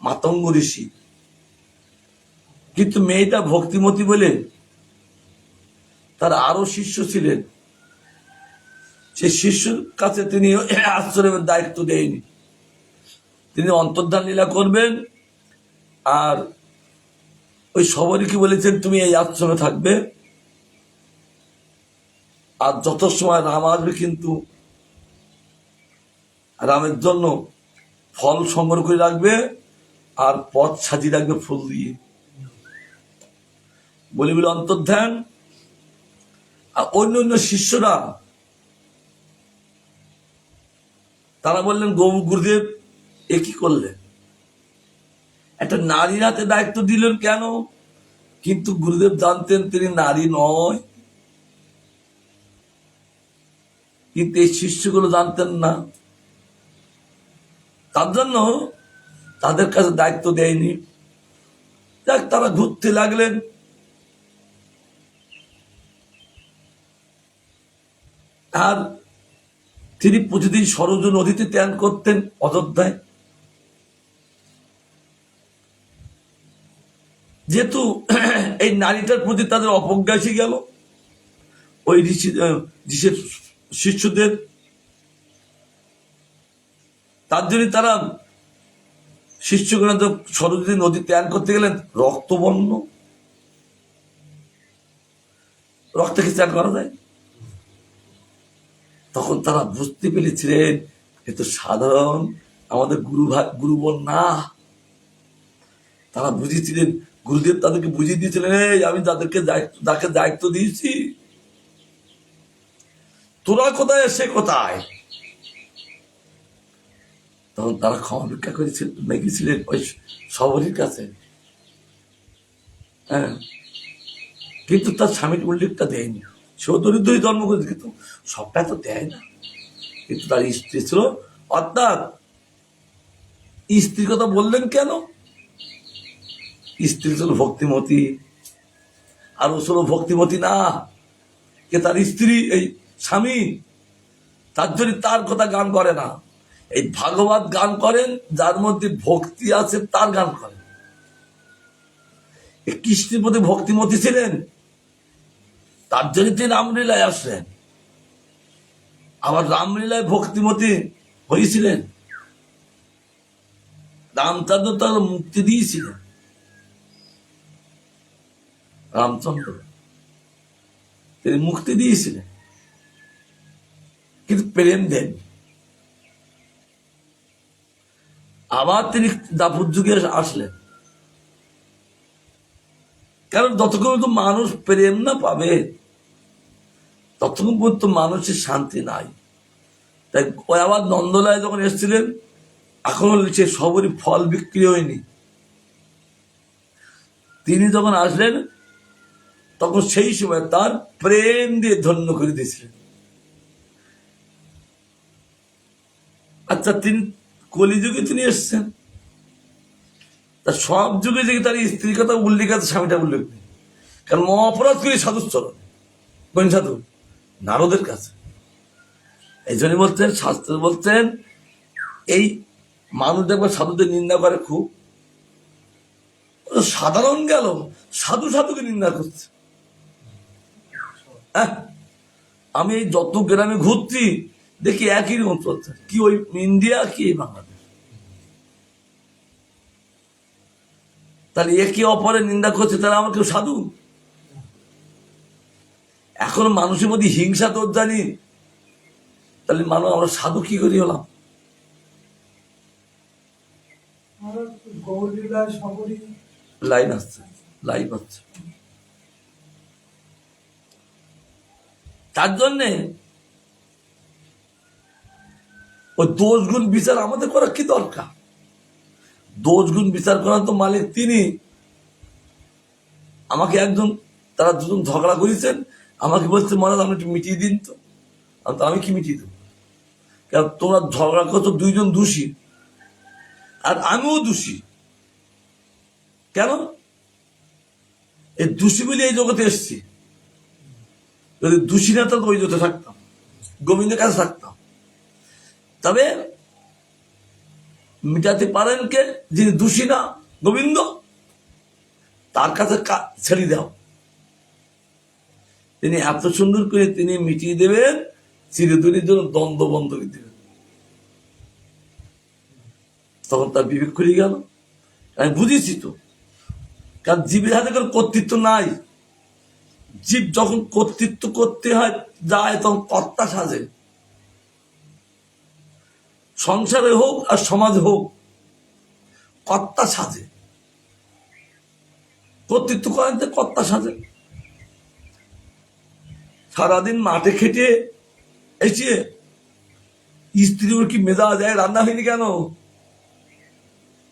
মাতঙ্গ ঋষি। কিন্তু মেয়েটা ভক্তিমতী বলে তার আরো শিষ্য ছিলেন, সেই শিষ্যর কাছে তিনি আশ্রমের দায়িত্ব দেয়নি। তিনি অন্তর্ধান লীলা করবেন, আর ওই সবারই বলেছেন তুমি এই আশ্রমে থাকবে, আর যত সময় রাম আসবে কিন্তু রামের জন্য ফল সংগ্রহ করে রাখবে, আর পথ সাজিয়ে রাখবে ফুল দিয়ে। বলে বলে অন্তর্ধান। আর অন্য অন্য শিষ্যরা তারা বললেন, গুরুদেব এ কি করলেন, একটা নারীর হাতে দায়িত্ব দিলেন কেন? কিন্তু গুরুদেব জানতেন তিনি নারী নয়, কিন্তু এই শিষ্যগুলো জানতেন না, তার জন্য তাদের কাছে দায়িত্ব দেয়নি। যাক, তারা ঘুরতে লাগলেন। আর তিনি প্রতিদিন সরজ নদীতে ধ্যান করতেন অযোধ্যায়। যেহেতু এই নারীটার প্রতি তাদের অবজ্ঞা এসে গেল, ওই ঋষির শিষ্যদের, তার জন্য তারা শিষ্যগণ সরস্বতী নদী ত্যাগ করতে গেলেন রক্তবর্ণ। রক্তে কি ত্যাগ করা যায়? তখন তারা বুঝতে পেরেছিলেন এ তো সাধারণ আমাদের গুরু বোন না। তারা বুঝেছিলেন, গুরুদেব তাদেরকে বুঝিয়ে দিয়েছিলেন, এই আমি যাকে দায়িত্ব দিয়েছি তোরা কোথায় সে কোথায়। তখন তারা ক্ষমা ভিক্ষা করেছিলেন, গেছিলেন ওই সবরীর কাছে। হ্যাঁ, কিন্তু তার স্বামীর উল্লেখটা দেয়নি। সেও দরিদ্রই জন্ম করেছে, কিন্তু সবটা তো দেয় না। কিন্তু তার স্ত্রী ছিল, অর্থাৎ স্ত্রীর কথা বললেন কেন? স্ত্রী ছিল ভক্তিমতী, আর ও ছিল ভক্তিমতী না, কে তার স্ত্রী, এই স্বামী। তার জন্য তার কথা গান করে না। এই ভাগবত গান করেন যার মধ্যে ভক্তি আছে, তার গান করেন। কৃষ্ণের প্রতি ভক্তিমতী ছিলেন, তার জন্য তিনি রামলীলায় আসলেন। আবার রামলীলায় ভক্তিমতী হয়েছিলেন। রামচন্দ্র তার মুক্তি দিয়েছিলেন, রামচন্দ্র তিনি মুক্তি দিয়েছিলেন, কিন্তু প্রেম দেন। আবার তিনি দাপুর যুগে আসলেন, কারণ যতক্ষণ পর্যন্ত মানুষ প্রেম না পাবে ততক্ষণ পর্যন্ত মানুষের শান্তি নাই। তাই ওই আবার নন্দলায় যখন এসেছিলেন, এখনো সে সবরই ফল বিক্রি হয়নি। তিনি যখন আসলেন তখন সেই সময় তার প্রেম দিয়ে ধন্য করে দিয়েছিলেন। আচ্ছা, তিনি কলিযুগে তিনি এসছেন, তার সব যুগে যে তার স্ত্রীর কথা উল্লেখ আছে, স্বামীটা উল্লেখ নেই। কারণ অপরাধ করি সাধুর চরণ, কোন সাধু? নারদের কাছে। এই জন্য বলছেন, শাস্ত্র বলছেন, এই মানুষ দেখবার সাধুদের নিন্দা করে খুব, সাধারণ গেল সাধু সাধুকে নিন্দা করছে। আমি এই যত গ্রামে ঘুরছি দেখি একই রকম চলছে, কি ওই ইন্ডিয়া কি এই বাংলাদেশ। তাহলে একে অপরের নিন্দা করছে, তাহলে আমার কেউ সাধু? এখন মানুষের মধ্যে হিংসা তোর জানি, তাহলে মানুষ আমরা সাধু কি করি হলাম? লাইন আসছে, লাইভ হচ্ছে। তার জন্যে ওই দোষ গুণ বিচার আমাদের করা কি দরকার? দোষ গুণ বিচার করার তো মালিক তিনি। আমাকে একজন, তারা দুজন ঝগড়া করেছেন, আমাকে বলছে মহারাজ আপনি একটু মিটিয়ে দিন তো। আমি কি মিটিয়ে দেবো? কারণ তোমরা ঝগড়া করছো, দুইজন দোষী আর আমিও দোষী। কেন? এই দোষী বলে এই জগতে এসছি। যদি দোষী না থাকতো ওই জগতে থাকতাম, গোবিন্দের কাছে থাকতাম। তবে মিটাতে পারেন কে? যিনি দোষী না, গোবিন্দ, তার কাছে ছেড়ে দাও। তিনি এত সুন্দর করে তিনি মিটিয়ে দেবেন, চিরদিনের জন্য দ্বন্দ্ব বন্ধ করে দেবেন। তখন তার বিবেক খুলে গেল, আমি বুঝেছি তো। কারণ জীবের হাতে কোনো কর্তৃত্ব নাই। জীব যখন কর্তৃত্ব করতে হয় যায়, তখন কর্তা সাজে। সংসারে হোক আর সমাজে হোক, কর্তা সাজে। কর্তৃত্ব করেন তো কর্তা সাজে। সারাদিন মাঠে খেটে এসে স্ত্রী ওর কি মেজাজ যায়, রান্না হয়নি কেন?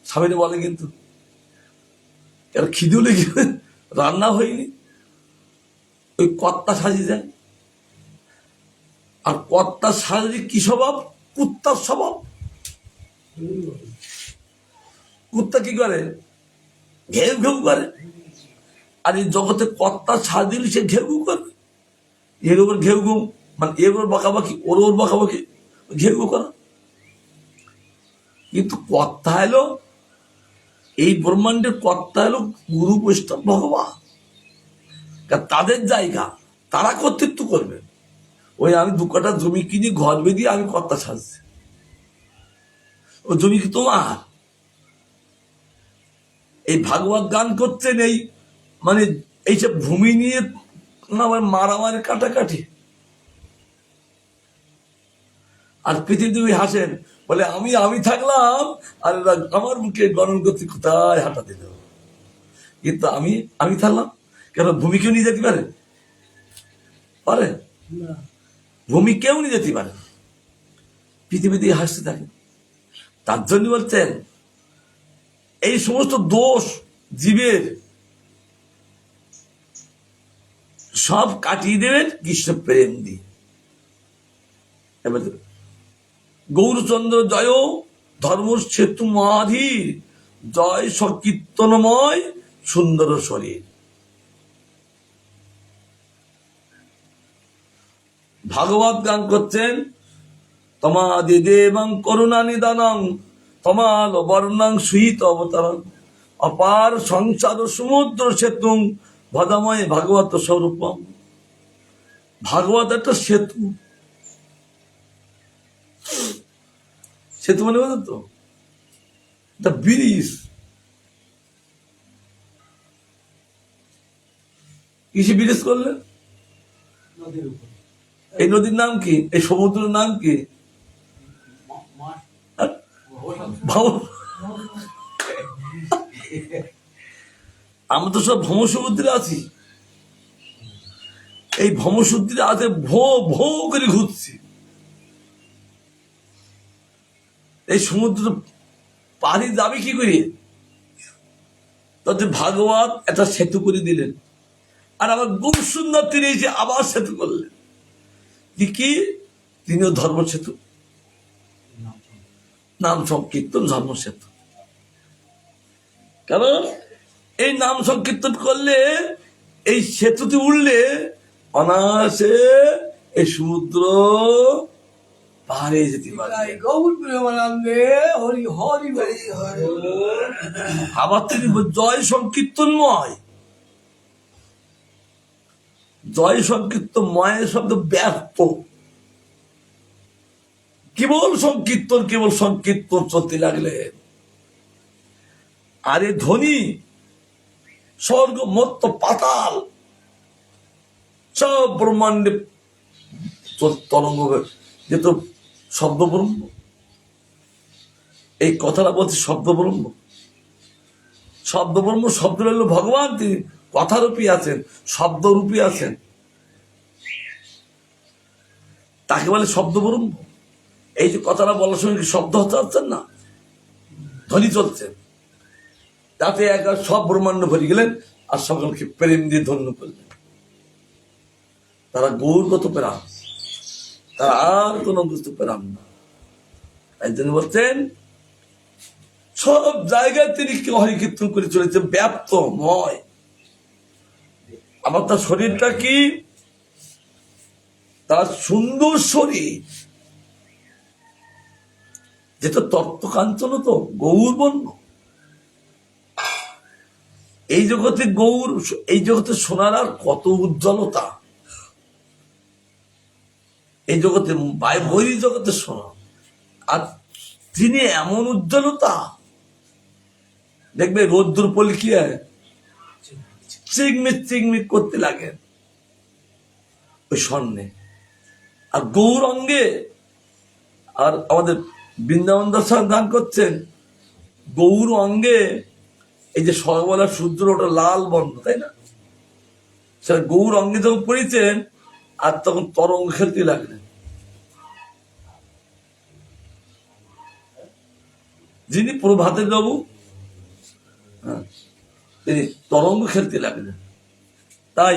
স্বামীরা বলে কিন্তু খিদে লেগে রান্না হয়নি, ওই কর্তা সাজিয়ে যায়। আর কর্তা সাজিয়ে কি স্বভাব? কুত্তার স্বভাব। কুত্তা কি করে? ঘেউ ঘেউ করে। আর এই জগতে কর্তা সাজিয়ে সে ঘেউ ঘেউ করবে। এর ওপর ঘেউ ঘেউ, মানে এর ওর বকাবাকি, ওর ওর বকাবাকি, ঘেউ ঘেউ করা। কিন্তু কর্তা এলো, এই ব্রহ্মাণ্ডের কর্তা এলো গুরু বৈষ্ণব ভগবান। তাদের জায়গা, তারা কর্তৃত্ব করবে। ওই আমি 2 কাঠা জমি কিনে ঘর বেঁধে আমি কর্তা সাজছি, ও জমি কি তোমার? এই ভাগবত গান করছেন, এই মানে এইসব ভূমি নিয়ে মারামারি কাটাকাটি। আর পৃথিবী হাসেন, বলে আমি আমি থাকলাম আর এরা আমার মুখে গণন করতে কোথায় হাঁটা দিল। কিন্তু আমি আমি থাকলাম কেন? ভূমি কেউ নিয়ে যেতে পারে? পারে? ভূমি কেউ নিয়ে যেতে পারে। পৃথিবীতে হাসতে থাকে। তার জন্য বলছেন এই সমস্ত দোষ জীবের সব কাটিয়ে দেবেন কৃষ্ণ প্রেম দিয়ে। এবার গৌরচন্দ্র জয় ধর্ম সেতু মহাধীর, জয় সংকীর্তনময় সুন্দর শরীর। ভাগবত গান করছেন, তমাদি দেবং করুণা নিদানং তমাল বর্ণং সুহিত অবতারং অপার সংসার সমুদ্র সেতু ভদাময় ভাগবত স্বরূপম। ভাগবত একটা সেতু। সেতু মানে বলেন তো, এটা ব্রিজ। কিসে ব্রিজ করলেন? এই নদীর নাম কি? এই সমুদ্রের নাম কি? আমরা তো সব ভ্রমসমুদ্রে আছি। এই ভ্রমসমুদ্রে আছে ভো ভো করে ঘুরছি। এই সমুদ্র পাড়ি যাবে কি করে? তাতে ভাগবত একটা সেতু করে দিলেন। আর আবার খুব সুন্দর তিনি এসে আবার সেতু করলেন। কি? তিনিও ধর্ম সেতু, নাম সংকীর্তন ধর্ম সেতু। কারণ এই নাম সংকীর্তন করলে, এই সেতুতে উঠলে অনায়াসে এই সমুদ্র পাহাড়ে যেতে পারে। আবার তিনি জয় সংকীর্তনময়। জয় সংকীর্তনময় শব্দ ব্যর্থ। কেবল সংকীর্তন, কেবল সংকীর্তন চলতে লাগলে। আরে ধ্বনি স্বর্গ মত্ত পাতাল সব ব্রহ্মাণ্ডে তরঙ্গ যেত শব্দ ব্রহ্ম। এই কথাটা বলছে শব্দ ব্রহ্ম। শব্দ ব্রহ্ম শব্দ হল ভগবান, তিনি কথারূপী আছেন, শব্দরূপী আছেন, তাকে বলে শব্দ ব্রহ্ম। এই যে কথাটা বলার সঙ্গে শব্দ হচ্ছেন না, ধ্বনি চলছে, তাতে একবার সব ব্রহ্মাণ্ড ভরে গেলেন আর সকলকে প্রেম দিয়ে ধন্য করলেন। তারা গৌরগত প্রাণ, তারা আর কোন বস্তু প্রাণ না। তাই জন্য বলছেন সব জায়গায় তিনি হরি কীর্তন করে চলেছেন, ব্যাপ্তময়। আবার তার শরীরটা কি? তার সুন্দর শরীর, যেটা তত্ত্বকাঞ্চন, তো গৌর বর্ণ। এই জগতে গৌর, এই জগতে সোনার আর কত উজ্জ্বলতা। এই জগতে বৈরী জগতে সোনা, আর তিনি এমন উজ্জ্বলতা, দেখবে রোদ্দুর পড়লে কি হয়, চিকমিক চিকমিক করতে লাগে ওই স্বর্ণে। আর গৌর অঙ্গে, আর আমাদের বৃন্দাবন দর্শন দান করছেন, গৌর অঙ্গে এই যে সর্ববেলা সূর্য, ওটা লাল বর্ণ, তাই না? সেটা গৌর অঙ্গে যখন পড়েছেন আর তখন তরঙ্গ খেলতে লাগলেন। যিনি প্রভাতের বাবু, তিনি তরঙ্গ খেলতে লাগলেন। তাই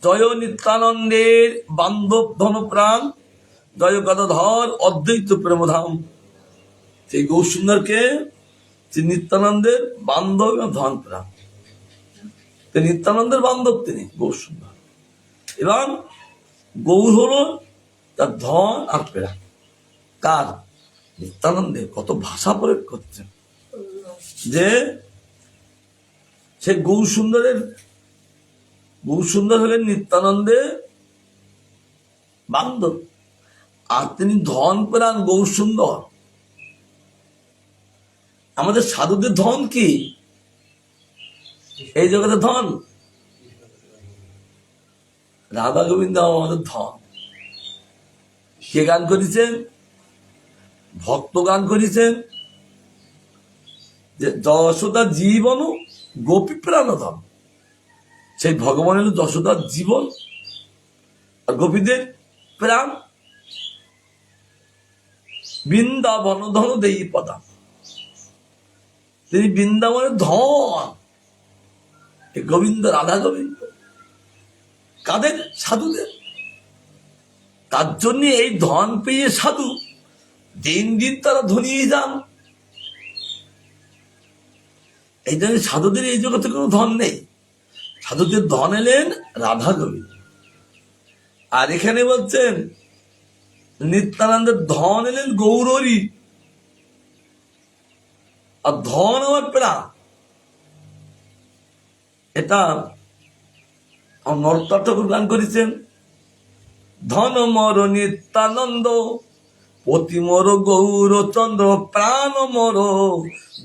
জয় নিত্যানন্দের বান্ধব ধন প্রাণ, জয় গদাধর অদ্বৈত প্রেমধাম। সেই গৌরসুন্দরকে নিত্যানন্দের বান্ধব এবং ধন প্রাণ, নিত্যানন্দের বান্ধব তিনি গৌরসুন্দর, এবং গৌর হল তার ধন আর প্রাণ। কার? নিত্যানন্দের। কত ভাষা প্রয়োগ করছেন যে সে গৌরসুন্দরের, গৌরসুন্দর হলেন নিত্যানন্দের বান্ধব, আর তিনি ধন প্রাণ গৌরসুন্দর। আমাদের সাধুদের ধন কি? এই জগতের ধন রাধা গোবিন্দ আমাদের ধন। কে গান করেছেন? ভক্ত গান করেছেন যে যশোদা জীবন গোপী প্রাণধন। সেই ভগবান হল যশোদার জীবন আর গোপীদের প্রাণ। বৃন্দাবন ধন দেই পদা, তিনি বৃন্দাবনের ধন। গোবিন্দ, রাধা গোবিন্দ কাদের? সাধুদের। তার জন্য এই ধন পেয়ে সাধু দিন দিন তারা ধনিয়ে যান। এই জন্য সাধুদের এই জগতে কোনো ধন নেই। সাধুদের ধন এলেন রাধা গোবিন্দ। আর এখানে বলছেন নিত্যানন্দের ধন এলেন গৌরী। আর ধন আমার প্রাণ। এটা নরোত্তম ঠাকুর গান করেছেন। ধন মর নিত্যানন্দ, অতি মর গৌরচন্দ্র, প্রাণ মর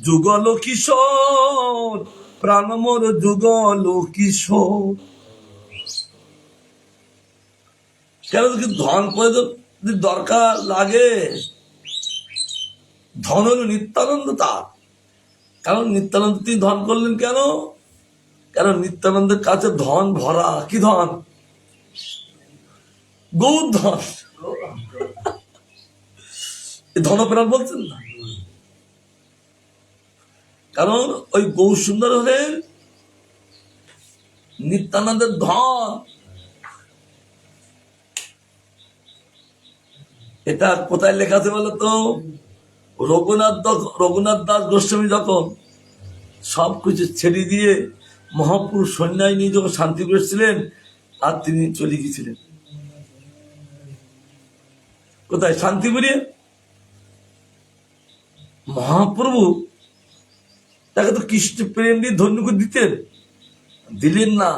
যুগল কিশোর, প্রাণ মর যুগল কিশোর। কেন? ধন করে যদি দরকার লাগে, ধন হল নিত্যানন্দ তার। কারণ নিত্যানন্দ তিনি ধন করলেন কেন? কারণ নিত্যানন্দের কাছে ধন ভরা। কি ধন? গৌর ধন। ধনপ্রাণ বলছেন না, কারণ ওই গৌর সুন্দর হলেন নিত্যানন্দের ধন। এটা কোথায় লেখা আছে বলতো? রঘুনাথ দাস গোস্বামী যখন সবকিছু ছেড়ে দিয়ে মহাপুরুষ সন্ন্যায় নিয়ে যখন শান্তিপুর এসেছিলেন, আর তিনি চলে গিয়েছিলেন কোথায়? শান্তিপুরে। মহাপ্রভু তাকে তো কৃষ্ণ প্রেম দিয়ে ধন্য করে দিতেন, দিলেন না।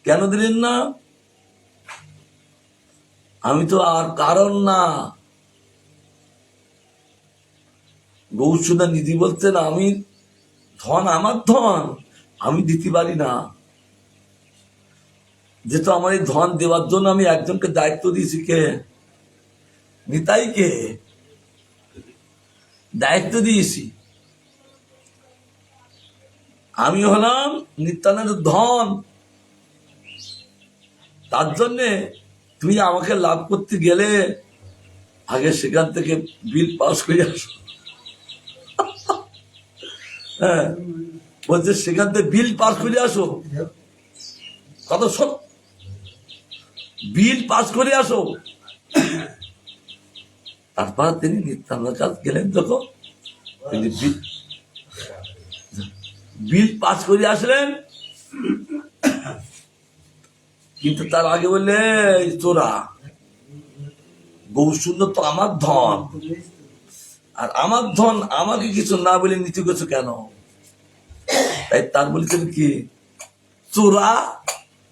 কেন দিলেন না? আমি তো আর কারণ না। গৌরসুন্দর নিধি বলছেন, আমি ধন, আমার ধন আমি দিতে পারি না। যেহেতু আমার এই ধন দেওয়ার জন্য আমি একজনকে দায়িত্ব দিয়েছি। কে? নিতাইকে দায়িত্ব দিয়েছি। আমি হলাম নিত্যানন্দের ধন। তার জন্যে তুমি আমাকে লাভ করতে গেলে আগে সেখান থেকে বিল পাস করে আসো। হ্যাঁ, বলছে সেখান থেকে বিল পাস করে আসো। কত সব বিল পাস করে আসো। তারপর তিনি নিত্যানন্দের কাছে গেলেন, যখন তিনি বিল পাস করে আসলেন। কিন্তু তার আগে বললে, তোরা গৌর সুন্দর তো আমার ধন, আর আমার ধন আমাকে কিছু না বলে নিতে গেছো কেন? তাই তার বলেছেন কি? চোরা,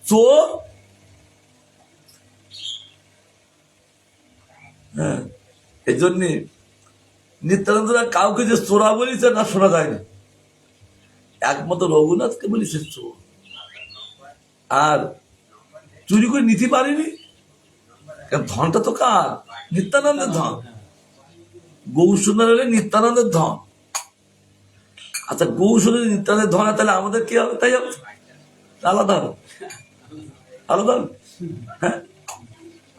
চোর। হ্যাঁ, এই জন্য নিত্যানন্দরা কাউকে যে চোরা বলেছে না শোনা যায়নি। একমাত্র রঘুনাথকে বলেছে চোর। আর চুরি করে নিতে পারেনি। ধনটা তো কার? নিত্যানন্দের ধন। গৌর সুন্দর হলে নিত্যানন্দের ধন। আচ্ছা, গৌর সুন্দর নিত্যানন্দের ধন, তাহলে আমাদের কি হবে? তাই হবে আলাদা হবে, আলাদা হবে। হ্যাঁ,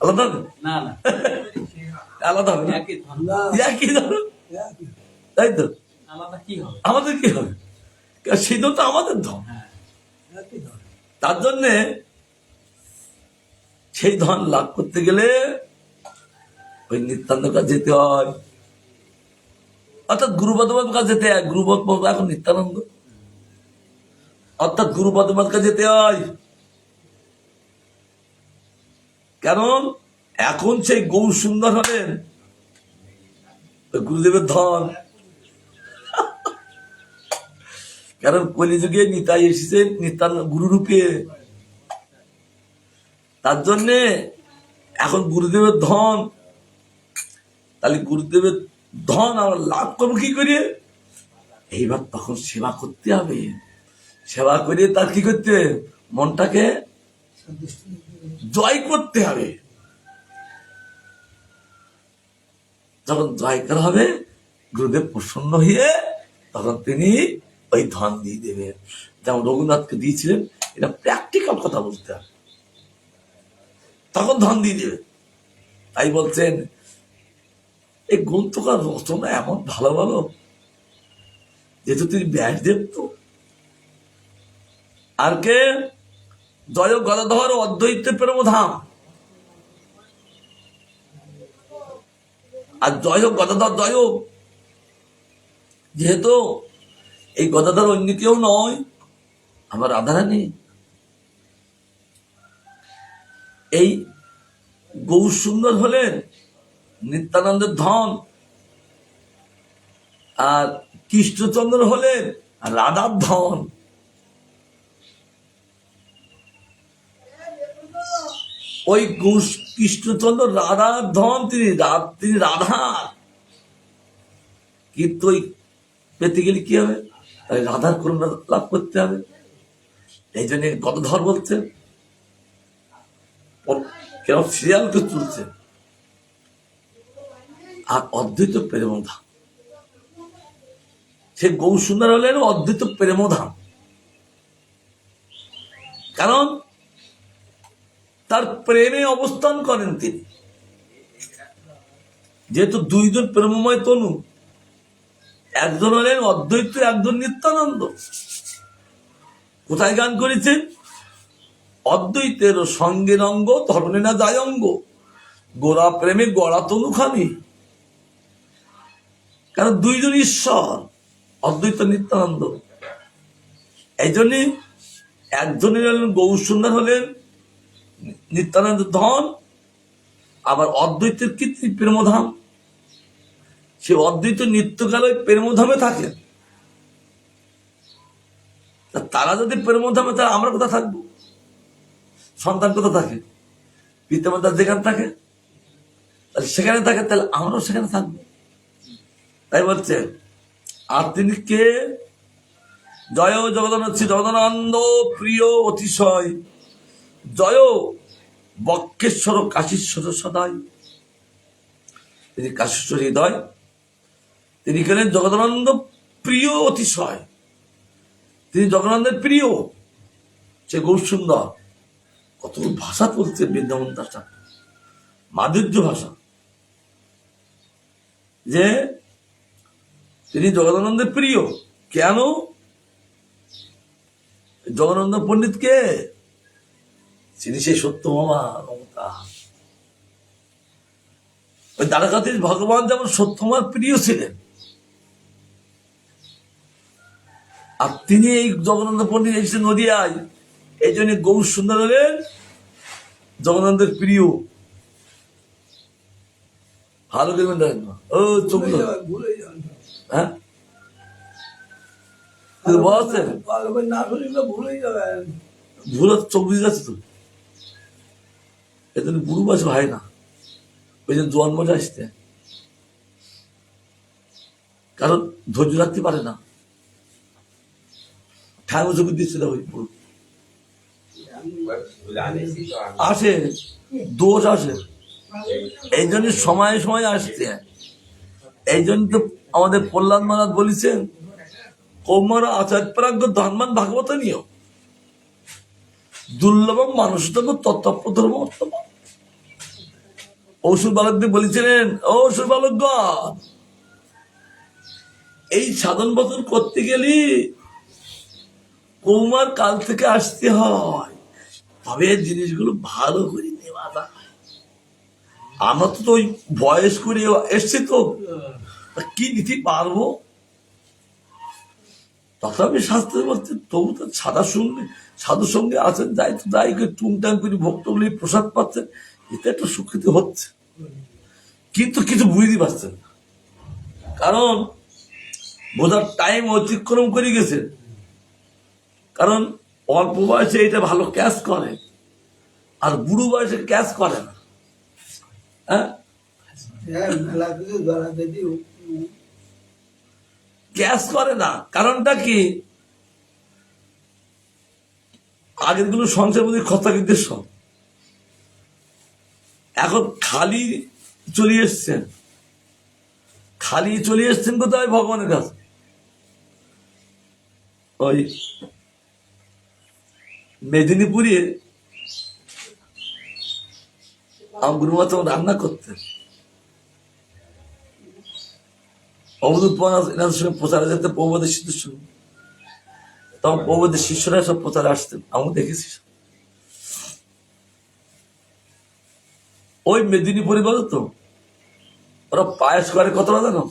আলাদা হবে, আলাদা হবে, একই ধন। তাই তো, আমাদের কি হবে? সেই ধন তো আমাদের ধন। তার জন্যে সেই ধন লাভ করতে গেলে ওই নিত্যানন্দের কাছে যেতে হয়। অর্থাৎ গুরুপদমার কাছে যেতে হয়। গুরুপদ এখন নিত্যানন্দ, অর্থাৎ গুরুপদমার কাছে যেতে হয়। কারণ এখন সেই গৌর সুন্দর হলেন গুরুদেবের ধন। কারণ কলিযুগে নিতাই এসেছেন নিত্যানন্দ গুরুরূপে। তার জন্যে এখন গুরুদেবের ধন। তাহলে গুরুদেবের ধন আমরা লাভ করবো কি করে? এইবার তখন সেবা করতে হবে। সেবা করে তার কি করতে হবে? মনটাকে জয় করতে হবে। যখন জয়কার হবে গুরুদেব প্রসন্ন হয়ে তখন তিনি ওই ধন দিয়ে দেবেন, যেমন রঘুনাথকে দিয়েছিলেন। এটা প্র্যাকটিক্যাল কথা বলতে হবে, তখন ধন দিয়ে দেবে। তাই বলছেন এই গ্রন্থকার রচনা এমন ভালো ভালো, যেহেতু তিনি ব্যাসদেব তো। আর কে? জয় গদাধর অদ্বৈত প্রেমধাম। আর জয় গদাধর জয়, যেহেতু এই গদাধর অন্য কেউ নয়, আমার রাধারানী। এই গৌর সুন্দর হলেন নিত্যানন্দের ধন, আর কৃষ্ণচন্দ্র হলেন রাধার ধন। ওই কৃষ্ণচন্দ্র রাধার ধন, তিনি রাধা। কিন্তু ওই পেতে গেলে কি হবে? তাই রাধার করুণা লাভ করতে হবে। এই জন্য গদাধর বলছেন, কেন সিরিয়ালকে চলছে। আর অদ্বৈত প্রেমধাম, সে গৌর সুন্দর হলেন অদ্বৈত প্রেমধাম। কারণ তার প্রেমে অবস্থান করেন তিনি। যেহেতু দুইজন প্রেমময় তনু, একজন হলেন অদ্বৈত, একজন নিত্যানন্দ। কোথায় গান করেছেন? অদ্বৈতের সঙ্গের অঙ্গ ধরনে না যায় অঙ্গ, গোড়া প্রেমে গড়া তনুখানি। কারণ দুইজন ঈশ্বর, অদ্বৈত নিত্যানন্দ। এই জন্য একজনের হলেন গৌর সুন্দর, হলেন নিত্যানন্দ ধন, আবার অদ্বৈতের কীর্তি প্রেমধাম। সে অদ্বৈত নিত্যকাল ওই প্রেমধামে থাকে। তারা যদি প্রেমধামে, তারা আমরা কোথায় থাকবো? সন্তান কোথা থাকে? পিতামাতা যেখানে থাকে, সেখানে থাকে, তাহলে আমরাও সেখানে থাকবো। তাই বলছে, আর তিনি কে? জয় জগদানন্দ জগদানন্দ প্রিয় অতিশয়, জয় বক্ষেশ্বর কাশীশ্বর সদাই। তিনি কাশীশ্বর হৃদয়, তিনি গেলেন জগদানন্দ প্রিয় অতিশয়। তিনি জগন্নাথের প্রিয়। সে গৌর সুন্দর। কত ভাষা বলছে বৃন্দাবন দাস, মাধুর্য ভাষা। যে তিনি জগদানন্দের প্রিয়। কেন? জগন্নাথ পণ্ডিত কে? তিনি সেই সত্যভামা মমতা। ওই দ্বারকাধীশ ভগবান যেমন সত্যভামার প্রিয় ছিলেন, আর তিনি এই জগন্নাথ পণ্ডিত এসেছেন নদিয়ায়, এই জন্য গৌর সুন্দর হলেন জগন্নাথের প্রিয়। ভালো করবেন ও চোখ, হ্যাঁ ভুল চোখ বুঝে যাচ্ছে তো। এজন্য বুড়ো বাস হয় না, ওই জন্য জোয়ান মজা আসতে, কারণ ধৈর্য রাখতে পারে না। ঠাকুর চোখ দিচ্ছে না, ওই আসে দোষ আসে। এই জন্য সময়ে সময় আসছে। এই জন্য তো আমাদের প্রহ্লাদ মহারাজ বলেছেন, কৌমার আচার্য প্রাজ্ঞ ধর্মান ভাগবত নিয় দুর্লভম মানুষ তত্ত্ব ধর্ম। অসুর বালকদের বলেছিলেন, ও অসুর বালক, এই সাধন বচন করতে গেলে কৌমার কাল থেকে আসতে হয়, তবে জিনিসগুলো ভালো করে নেওয়া যায়। আমরা তো ওই বয়স করে এসছি, তো কি নিতে পারবো? তথাপি শাস্ত্রে বলছে, তবু তো সাধুর সঙ্গে আছেন, যাই তো যাই করে টুংটাং করে ভক্তগুলি প্রসাদ পাচ্ছেন, এতে একটা সুখ্যাতি হচ্ছে। কিন্তু কিছু বুঝতে পারছেন না, কারণ বোঝার টাইম অতিক্রম করে গেছে। কারণ অল্প বয়সে এটা ভালো ক্যাচ করে, আর বুড়ো বয়সে ক্যাচ করে না। হ্যাঁ, ক্যাচ করে না। কারণটা কি? আগের গুলো সংসার মধ্যে খরচা সব এখন খালি চলে এসছেন। খালি চলে এসছেন কোথায়? ভগবানের কাছে। ওই মেদিনীপুরে আমার গুরুমা তখন রান্না করতেন, অবধূত এনাদের সঙ্গে প্রচারে যেতে প্রভুদের শিষ্যের সঙ্গে, তখন প্রভুদের শিষ্যরা সব প্রচারে আসতেন, আমি দেখেছি। ওই মেদিনীপুরে বলো তো ওরা পায়েস করে কতটা জানো?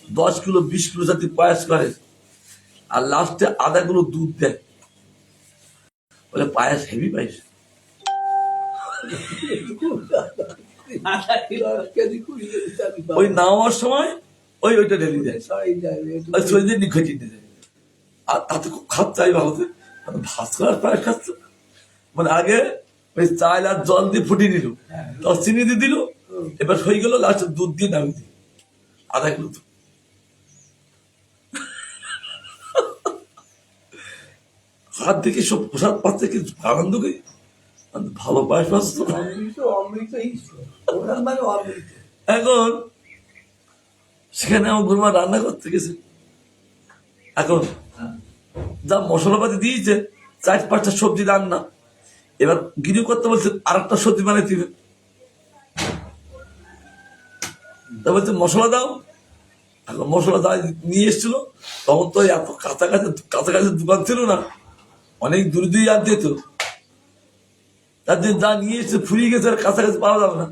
10 কিলো 20 কিলো জাতীয় পায়েস করে, আর লাস্টে আধা কিলো দুধ দেয়, বলে পায়েস হেভি পায়েস। ওই নামার সময় ওইটা ঢেলে দেয়, ওই শরীরে নিখোঁজ দেয়। আর তাতে খুব খাত চাই ভাবতে, ভাত করার পায়েস খাচ্ছ মানে আগে ওই চাল আর জল দিয়ে ফুটিয়ে নিল, তো চিনি দিয়ে দিল, এবার হয়ে গেল, লাস্টে দুধ দিয়ে নামিয়ে দিল আধা কিলো দুধ। হাত দেখে সব প্রসাদ পাচ্ছে, কিন্তু আনন্দ করি ভালো পায়েস পাচ্ছ। এখন সেখানে আমার গুরুমা রান্না করতে গেছে, এখন যা মশলাপাতি দিয়েছে 4-5টা সবজি রান্না, এবার গিরি করতে বলছে আর একটা সবজি বানাইতে হবে, তা বলছে মশলা দাও। এখন মশলা যা নিয়ে এসেছিল, তখন তো এত কাছাকাছি দোকান ছিল না, অনেক দূরে দূরে আনতে যেত, তার জন্য যা নিয়ে এসছে ফুরিয়ে গেছে, আর কাছাকাছি পাওয়া যাবে না।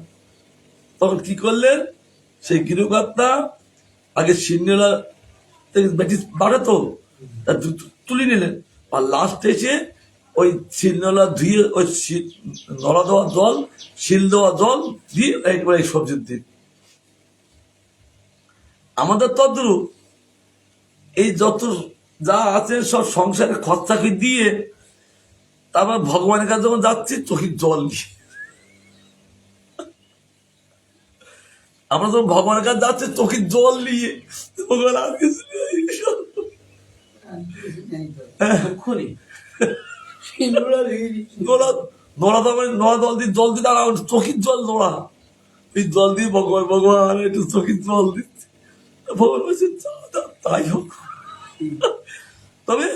তখন কি করলেন, সেই গৃহকর্তা আগে শিলনোড়া বাড়াতো, তুলে নিলেন, আর লাস্ট এসে ওই শিলনোড়া ধুয়ে ওই নড়া দেওয়া জল, শিল দেওয়া জল দিয়ে এই সবজির দিন। আমাদের তদ্রুপ এই যত যা আছে সব সংসারের খরচাকে দিয়ে, তারপর ভগবানের কাছে যখন যাচ্ছি চোখের জল নিয়ে, আমরা যখন ভগবানের কাছে যাচ্ছি চোখের জল নিয়ে, ভগবান আজকে নোড়া জল দিয়ে দাঁড়াও, চোখের জল নোড়া, এই জল দিয়ে ভগবান একটু চোখের জল দিচ্ছে। ভগবান বলছে তাই হোক, তবে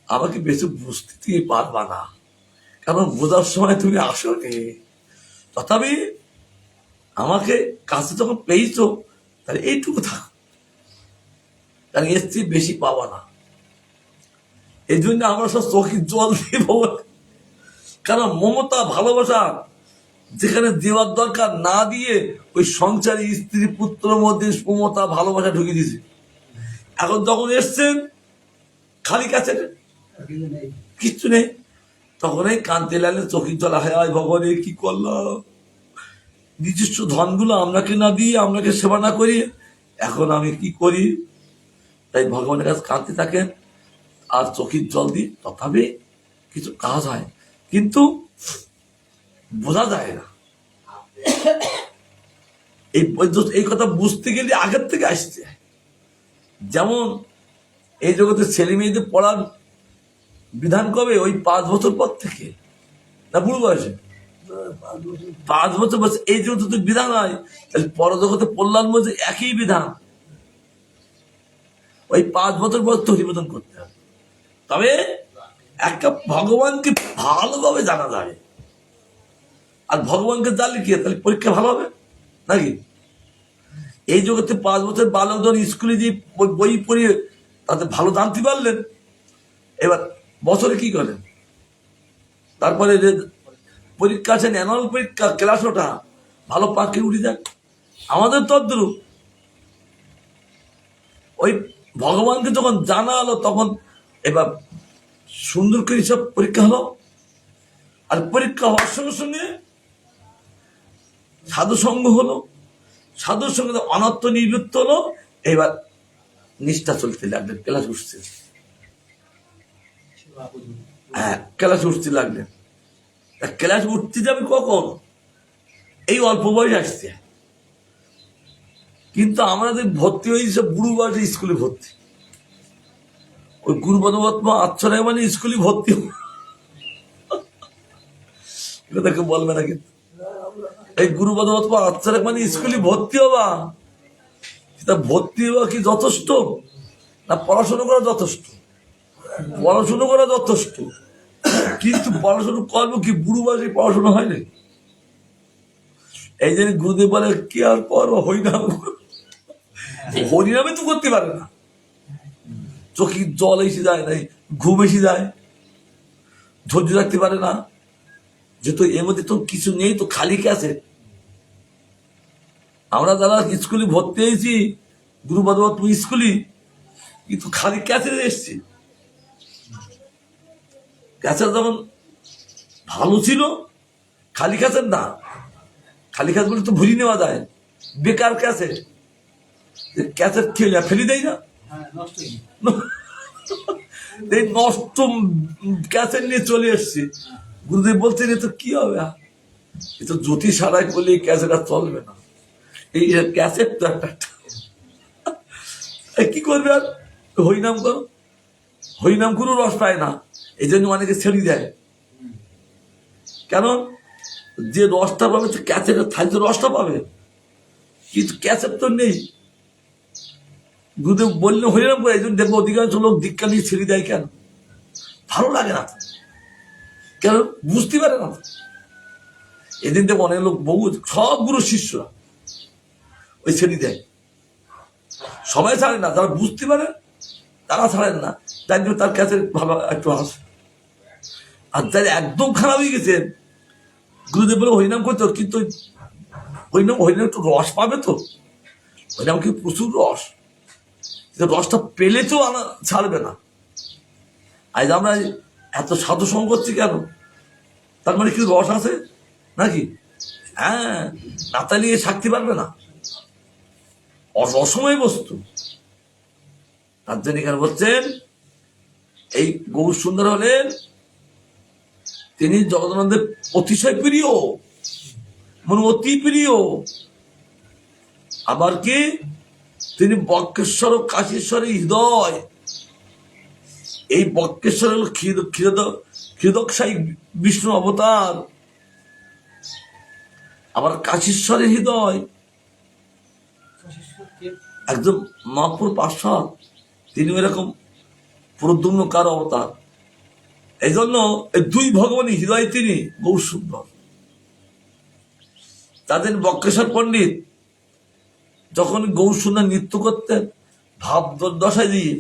আমাকে বেশি বুঝতে তুমি পারবা না, কারণ বোঝার সময় তুমি আসোনি। তথাপি আমাকে কাছে যখন পেয়েছো, তাহলে এইটুকু থাকো, কারণ এর চেয়ে বেশি পাবা না। এই জন্য আমরা সব চোখের জল দিয়ে ভগবান, কারণ মমতা ভালোবাসা যেখানে দেওয়ার দরকার না দিয়ে ওই সংসারী স্ত্রী পুত্র মধ্যে মমতা ভালোবাসা ঢুকিয়ে দিয়েছে। এখন যখন এসছেন খালি কাছে কিচ্ছু নেই, তখন এই কান্তি লাগলে চোখের জল, হায় ভগবান কি করলাম, নিজস্ব ধনগুলো আপনাকে না দিয়ে, আপনাকে সেবা না করি, এখন আমি কি করি। তাই ভগবানের কাছে কাঁদতে থাকেন আর চোখের জল দিই, তথাপি কিছু কাজ হয়, কিন্তু বোঝা যায় না। এই কথা বুঝতে গেলে আগের থেকে আসছে। যেমন এই জগতে ছেলে মেয়েদের পড়ার বিধান কবে? ওই 5 বছর পর থেকে, না বুড়ো বয়সে 5 বছর বয়সে এই জগতে বিধান হয়, তাহলে পরজগতে পড়লার মধ্যে একই বিধান, ওই 5 বছর পর হরিবোধন করতে হবে। তবে একটা ভগবানকে ভালোভাবে জানা যাবে, আর ভগবানকে জানলে কি তাহলে পরীক্ষা ভালো হবে নাকি? এই জগতে 5 বছর বালকজন স্কুলে যে বই পড়িয়ে তাতে ভালো জানতে পারলেন, এবার বছরে কি করেন, তারপরে পরীক্ষা আছেন, অ্যানুয়াল পরীক্ষা, ক্লাস ওঠা, ভালো পাখি উঠে যাক। আমাদের তদ্রুপ ওই ভগবানকে যখন জানা হলো, তখন এবার সুন্দর করে সব পরীক্ষা হলো, আর পরীক্ষা হওয়ার সঙ্গে সঙ্গে সাধু সঙ্গ হলো, সাধুর সঙ্গে অনর্থ নিবৃত্ত হলো, এবার নিষ্ঠা চলতে লাগলেন, ক্লাস উঠছে, হ্যাঁ ক্লাস উঠতে লাগলেন। ক্লাস উঠতে যাবে কখন? এই অল্প বয়স আসছে, কিন্তু আমাদের ভর্তি হয়েছে বুড়ো বয়সে স্কুলে ভর্তি, ওই গুরুপদমহাত্মা আচ্ছরায় মানে স্কুলে ভর্তি, এটা তাকে বলবে না, কিন্তু এই গুরুপদমহাত্মা আচ্ছরায় মানে স্কুলে ভর্তি হবা, সেটা ভর্তি হওয়া কি যথেষ্ট, না পড়াশোনা করা যথেষ্ট? পড়াশোনা করা যথেষ্ট, কিন্তু পড়াশোনা করবো কি? বুড়ো বয়সে পড়াশোনা হয় না। এই জন্য গুরুদেব বলে কি আর করবো, হরিনাম। হরিনামে তো করতে পারে না, চোখে জল এসে যায়, নাই ঘুম এসে যায়, ধৈর্য রাখতে পারে না, যেহেতু এর মধ্যে তো কিছু নেই, তো খালি ক্যাসেট। আমরা যারা স্কুলে ভর্তি হয়েছি, গুরুপদ তুমি স্কুলে, কিন্তু খালি ক্যাসেট এসছি। ক্যাসেট যেমন ভালো ছিল, খালি ক্যাসেট না, খালি ক্যাসেট বলে তো ভুলি নেওয়া যায়, বেকার ক্যাসেট। ক্যাসেট খেলে ফেলি দেয় না, এই নষ্ট ক্যাসেট নিয়ে চলে এসছি। গুরুদেব বলছেন এ তো কি হবে, এ তো জ্যোতিষ হারাই করলে এই ক্যাসেট আর চলবে না। এই ক্যাসেট তো একটা কি করবে আর, হরিনাম করো, হরিনাম করো, রস পায় না, এই জন্য অনেকে ছেড়ে দেয়। কেন? যে রসটা পাবে তো ক্যাসেটের থাকলে রসটা পাবে, কিন্তু ক্যাসেট তো নেই। গুরুদেব বললে হরিনাম করে, এই জন্য দেখবো অধিকাংশ লোক দীক্ষা নিয়ে ছেড়ে দেয়। কেন? ভালো লাগে না, কেন বুঝতে পারে না। এদিন দেখবো অনেক লোক, বহু সব গুরু শিষ্যরা ওই ছেড়ে দেয়। সবাই ছাড়ে না, যারা বুঝতে পারে তারা ছাড়েন না, তাই জন্য তার কাছে ভালো একটু আসে। আর যারা একদম খারাপ হয়ে গেছে, গুরুদেব বলে হরিনাম করতে, কিন্তু হরিনাম একটু রস পাবে তো, হরিনাম কি প্রচুর রস, রসটা পেলে তো ছাড়বে না। আজ আমরা এত সাধু সঙ্গ করছি কেন? তার মানে কি রস আছে নাকি? হ্যাঁ, নাতালি থাকতে পারবে না, অসময় বস্তু। তার জন্য এখানে বলছেন এই গৌর সুন্দর হলেন, তিনি জগদানন্দের অতিশয় প্রিয়, মানে অতি প্রিয়। আবার কি তিনি বক্রেশ্বর ও কাশীশ্বরের হৃদয়। এই বক্রেশ্বর হল ক্ষীরদকশায়ী বিষ্ণু অবতার, আবার কাশীশ্বরের হৃদয় একজন মহাপুর পার্শ্বদ, তিনি এরকম প্রদ্যুম্নকার অবতার। এই জন্য এই দুই ভগবানের হৃদয় তিনি গৌর সুন্দর। তাদের বক্রেশ্বর পণ্ডিত যখন গৌর সুন্দর নৃত্য করতেন ভাব দশায় দিয়ে,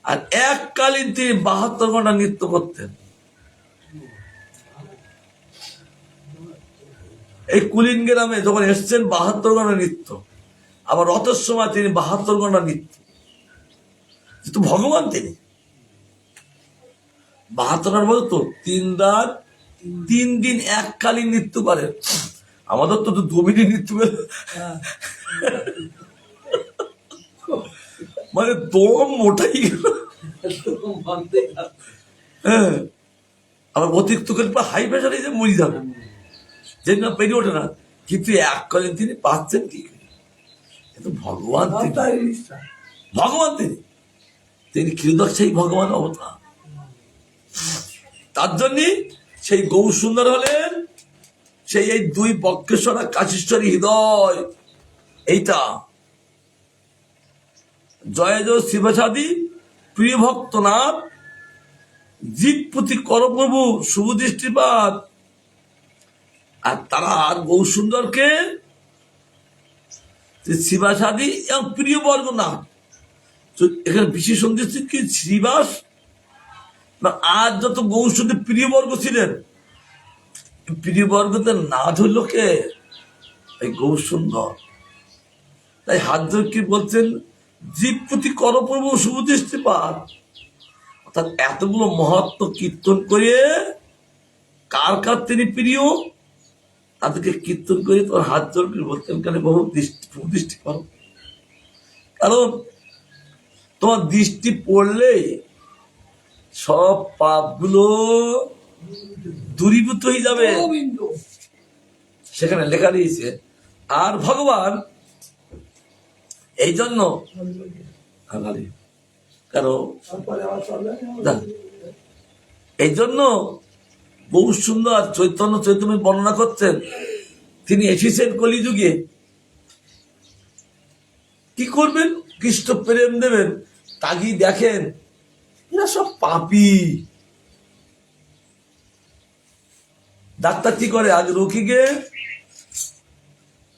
আর এককালীন তিনি 72 ঘন্টা নৃত্য করতেন। এই কুলিন গ্রামে যখন এসছেন 72 ঘন্টা নৃত্য, আবার রথের সময় তিনি 72 ঘন্টা নৃত্য। যেহেতু ভগবান তিনি 72 ঘন্টা বলতো 3 রাত 3 দিন এককালীন নৃত্য করেন। আমাদের তো 2 মিনিট নৃত্য করে, মানে দম মোটাই গেল। হ্যাঁ, আবার অতিরিক্ত করে হাই প্রেশার এই যে মরি যাবে, যে না পেরে ওঠে না। কিন্তু এককালীন তিনি পাচ্ছেন কি? কিন্তু ভগবান ভগবান তিনি ক্ষীরদকশায়ী ভগবান অবতার। তার জন্য সেই গৌর সুন্দর হলেন সেই এই দুই বক্রেশ্বর আর কাশীশ্বরী হৃদয়। এইটা জয় জয় শিবসাদী প্রিয় ভক্তনাথ, জীবপতি করপ্রভু শুভ দৃষ্টিপাত। আর তারা আর গৌর সুন্দরকে শিবাসাদী এবং প্রিয় বর্গ না, এখানে বিশেষ দৃষ্টি কি শ্রীবাস না, আর যত গৌর সুন্দর প্রিয় বর্গ ছিলেন, প্রিয় বর্গতে না ধরল কে? এই গৌর সুন্দর। তাই হাত ধরে কি বলছেন, জীবপতি করপ্রভু শুভ দৃষ্টিপাত। অর্থাৎ এতগুলো মহাত্ম কীর্তন করে কার কার তিনি প্রিয়, তাদেরকে কীর্তন করে তোমার হাত জোর করে বলতেন কেন বহু দৃষ্টি করো। কারণ তোমার দৃষ্টি পড়লে সব পাপগুলো দূরীভূত হয়ে যাবে, সেখানে লেখা দিয়েছে। আর ভগবান এই জন্য এই জন্য বহু সুন্দর চৈতন্য বর্ণনা করছেন। তিনি এসেছেন কলিযুগে কি করবেন? কৃষ্ণ প্রেম দেবেন, তাগি দেখেন এরা সব পাপী। ডাক্তার কি করে? আগে রোগীকে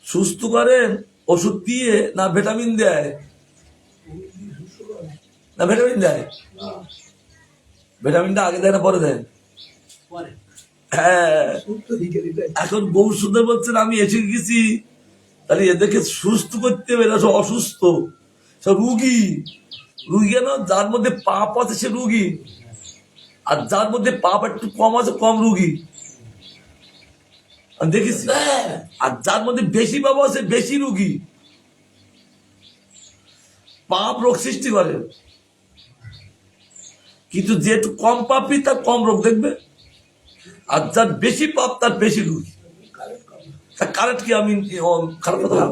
সুস্থ করেন ওষুধ দিয়ে, না ভিটামিন দেয়? না ভিটামিন দেয়? ভিটামিনটা আগে দেয় না পরে দেয়? হ্যাঁ। এখন বহু সুন্দর বলছেন আমি এসে গেছি, তাহলে এদেরকে সুস্থ করতে হবে, এরা সব অসুস্থ, সব রুগী। রুগী কেন? যার মধ্যে পাপ আছে সে রুগী, আর যার মধ্যে পাপ একটু কম আছে কম রুগী, দেখেছি। আর যার মধ্যে বেশি পাপ আছে বেশি রুগী। পাপ রোগ সৃষ্টি করে, কিন্তু যে একটু কম পাপি তার কম রোগ দেখবে, আর যার বেশি পাপ তার বেশি রুগী। কারেক্ট কি? আমি খারাপ কথা?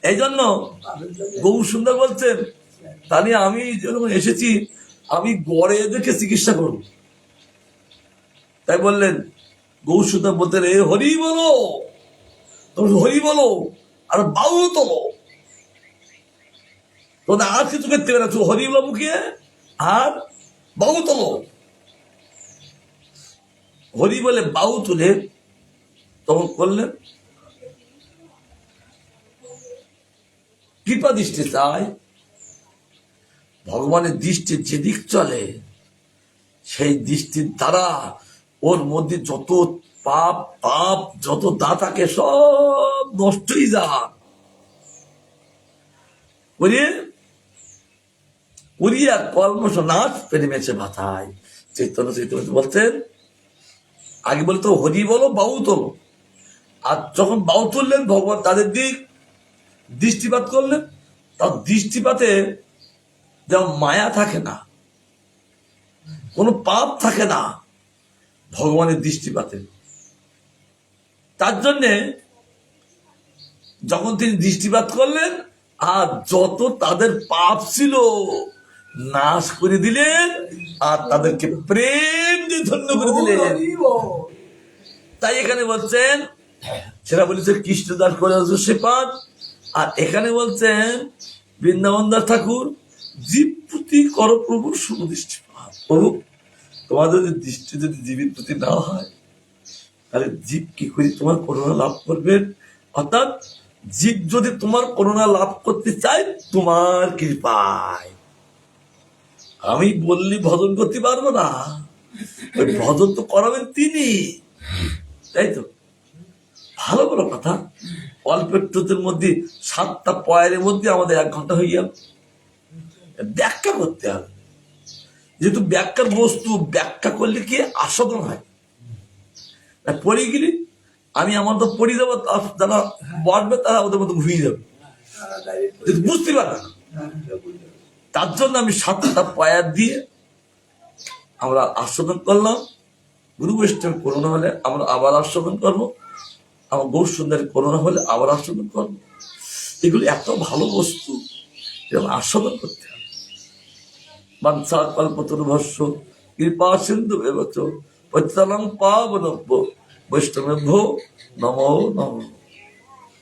এই জন্য বহু সুন্দর বলছেন, তাহলে আমি যখন এসেছি আমি গড়ে এদেরকে চিকিৎসা করব। তাই বললেন গৌ সুন্দর বলতেন, এ হরি বলো, হরি বলো, আর বাউ তোলো, তোদের আর কিছু করতে হবে না, হরি বাবুকে আর বাউ তোলো। হরি বলে বাউ তুলে তখন করলেন কৃপা দৃষ্টি চায়, ভগবানের দৃষ্টি যেদিক চলে সেই দৃষ্টির দ্বারা ওর মধ্যে যত পাপ পাপ যত দাতাকে সব নষ্টই যান করিয়া কলমশ নাশ প্রেমেছে মাথায়। চৈতন্য চৈতন্য বলছেন, আগে বলে তো হরি বলো বাউ তোলো, আর যখন বাউ তুললেন ভগবান তাদের দিক দৃষ্টিপাত করলেন, তার দৃষ্টিপাতে যেমন মায়া থাকে না, কোনো পাপ থাকে না ভগবানের দৃষ্টিপাতে। তার জন্যে যখন তিনি দৃষ্টিপাত করলেন আর যত তাদের পাপ ছিল নাশ করে দিলেন, আর তাদেরকে প্রেম দিয়ে ধন্য করে দিলেন। তাই এখানে বলছেন, সেটা বলেছে কৃষ্ণদাস করে সেপাত, আর এখানে বলছেন বৃন্দাবন দাস ঠাকুর, জীব প্রতি কর প্রভু সুদৃষ্টিপাত। প্রভু তোমাদের দৃষ্টি যদি জীবের প্রতি না হয় তাহলে জীব কি করে তোমার করুণা লাভ করবেন? অর্থাৎ জীব যদি তোমার করুণা লাভ করতে চায় তোমার কৃপায়, আমি বললি ভজন করতে পারবো না, ওই ভজন তো করাবেন তিনি, তাই তো? ভালো ভালো কথা, অল্প একটুদের মধ্যে 7টা পয়ের মধ্যে আমাদের 1 ঘন্টা হয়ে গেল। ব্যাখ্যা করতে হবে, যেহেতু ব্যাখ্যার বস্তু, ব্যাখ্যা করলে কি আস্বাদন হয়। পড়ে গেলি আমি আমার তো পড়ে যাবো, যারা বসবে তারা ওদের মতো ঘুরিয়ে যাবে, বুঝতে পারবে না। তার জন্য আমি 7টা পয়ের দিয়ে আমরা আস্বাদন করলাম। গুরু বৈষ্ণবের করোনা হলে আমরা আবার আস্বাদন করবো, আমার গৌর সুন্দরের করোনা হলে আবার আস্বাদন করবো। এগুলো এত ভালো বস্তু, এরকম আস্বাদন করতে হবে। বাঞ্ছা কল্পতরুভস্য কৃপা সিন্ধু এবচ পতিতানাং পাবনভ্যো বৈষ্ণবেভ্যো নমো নমঃ।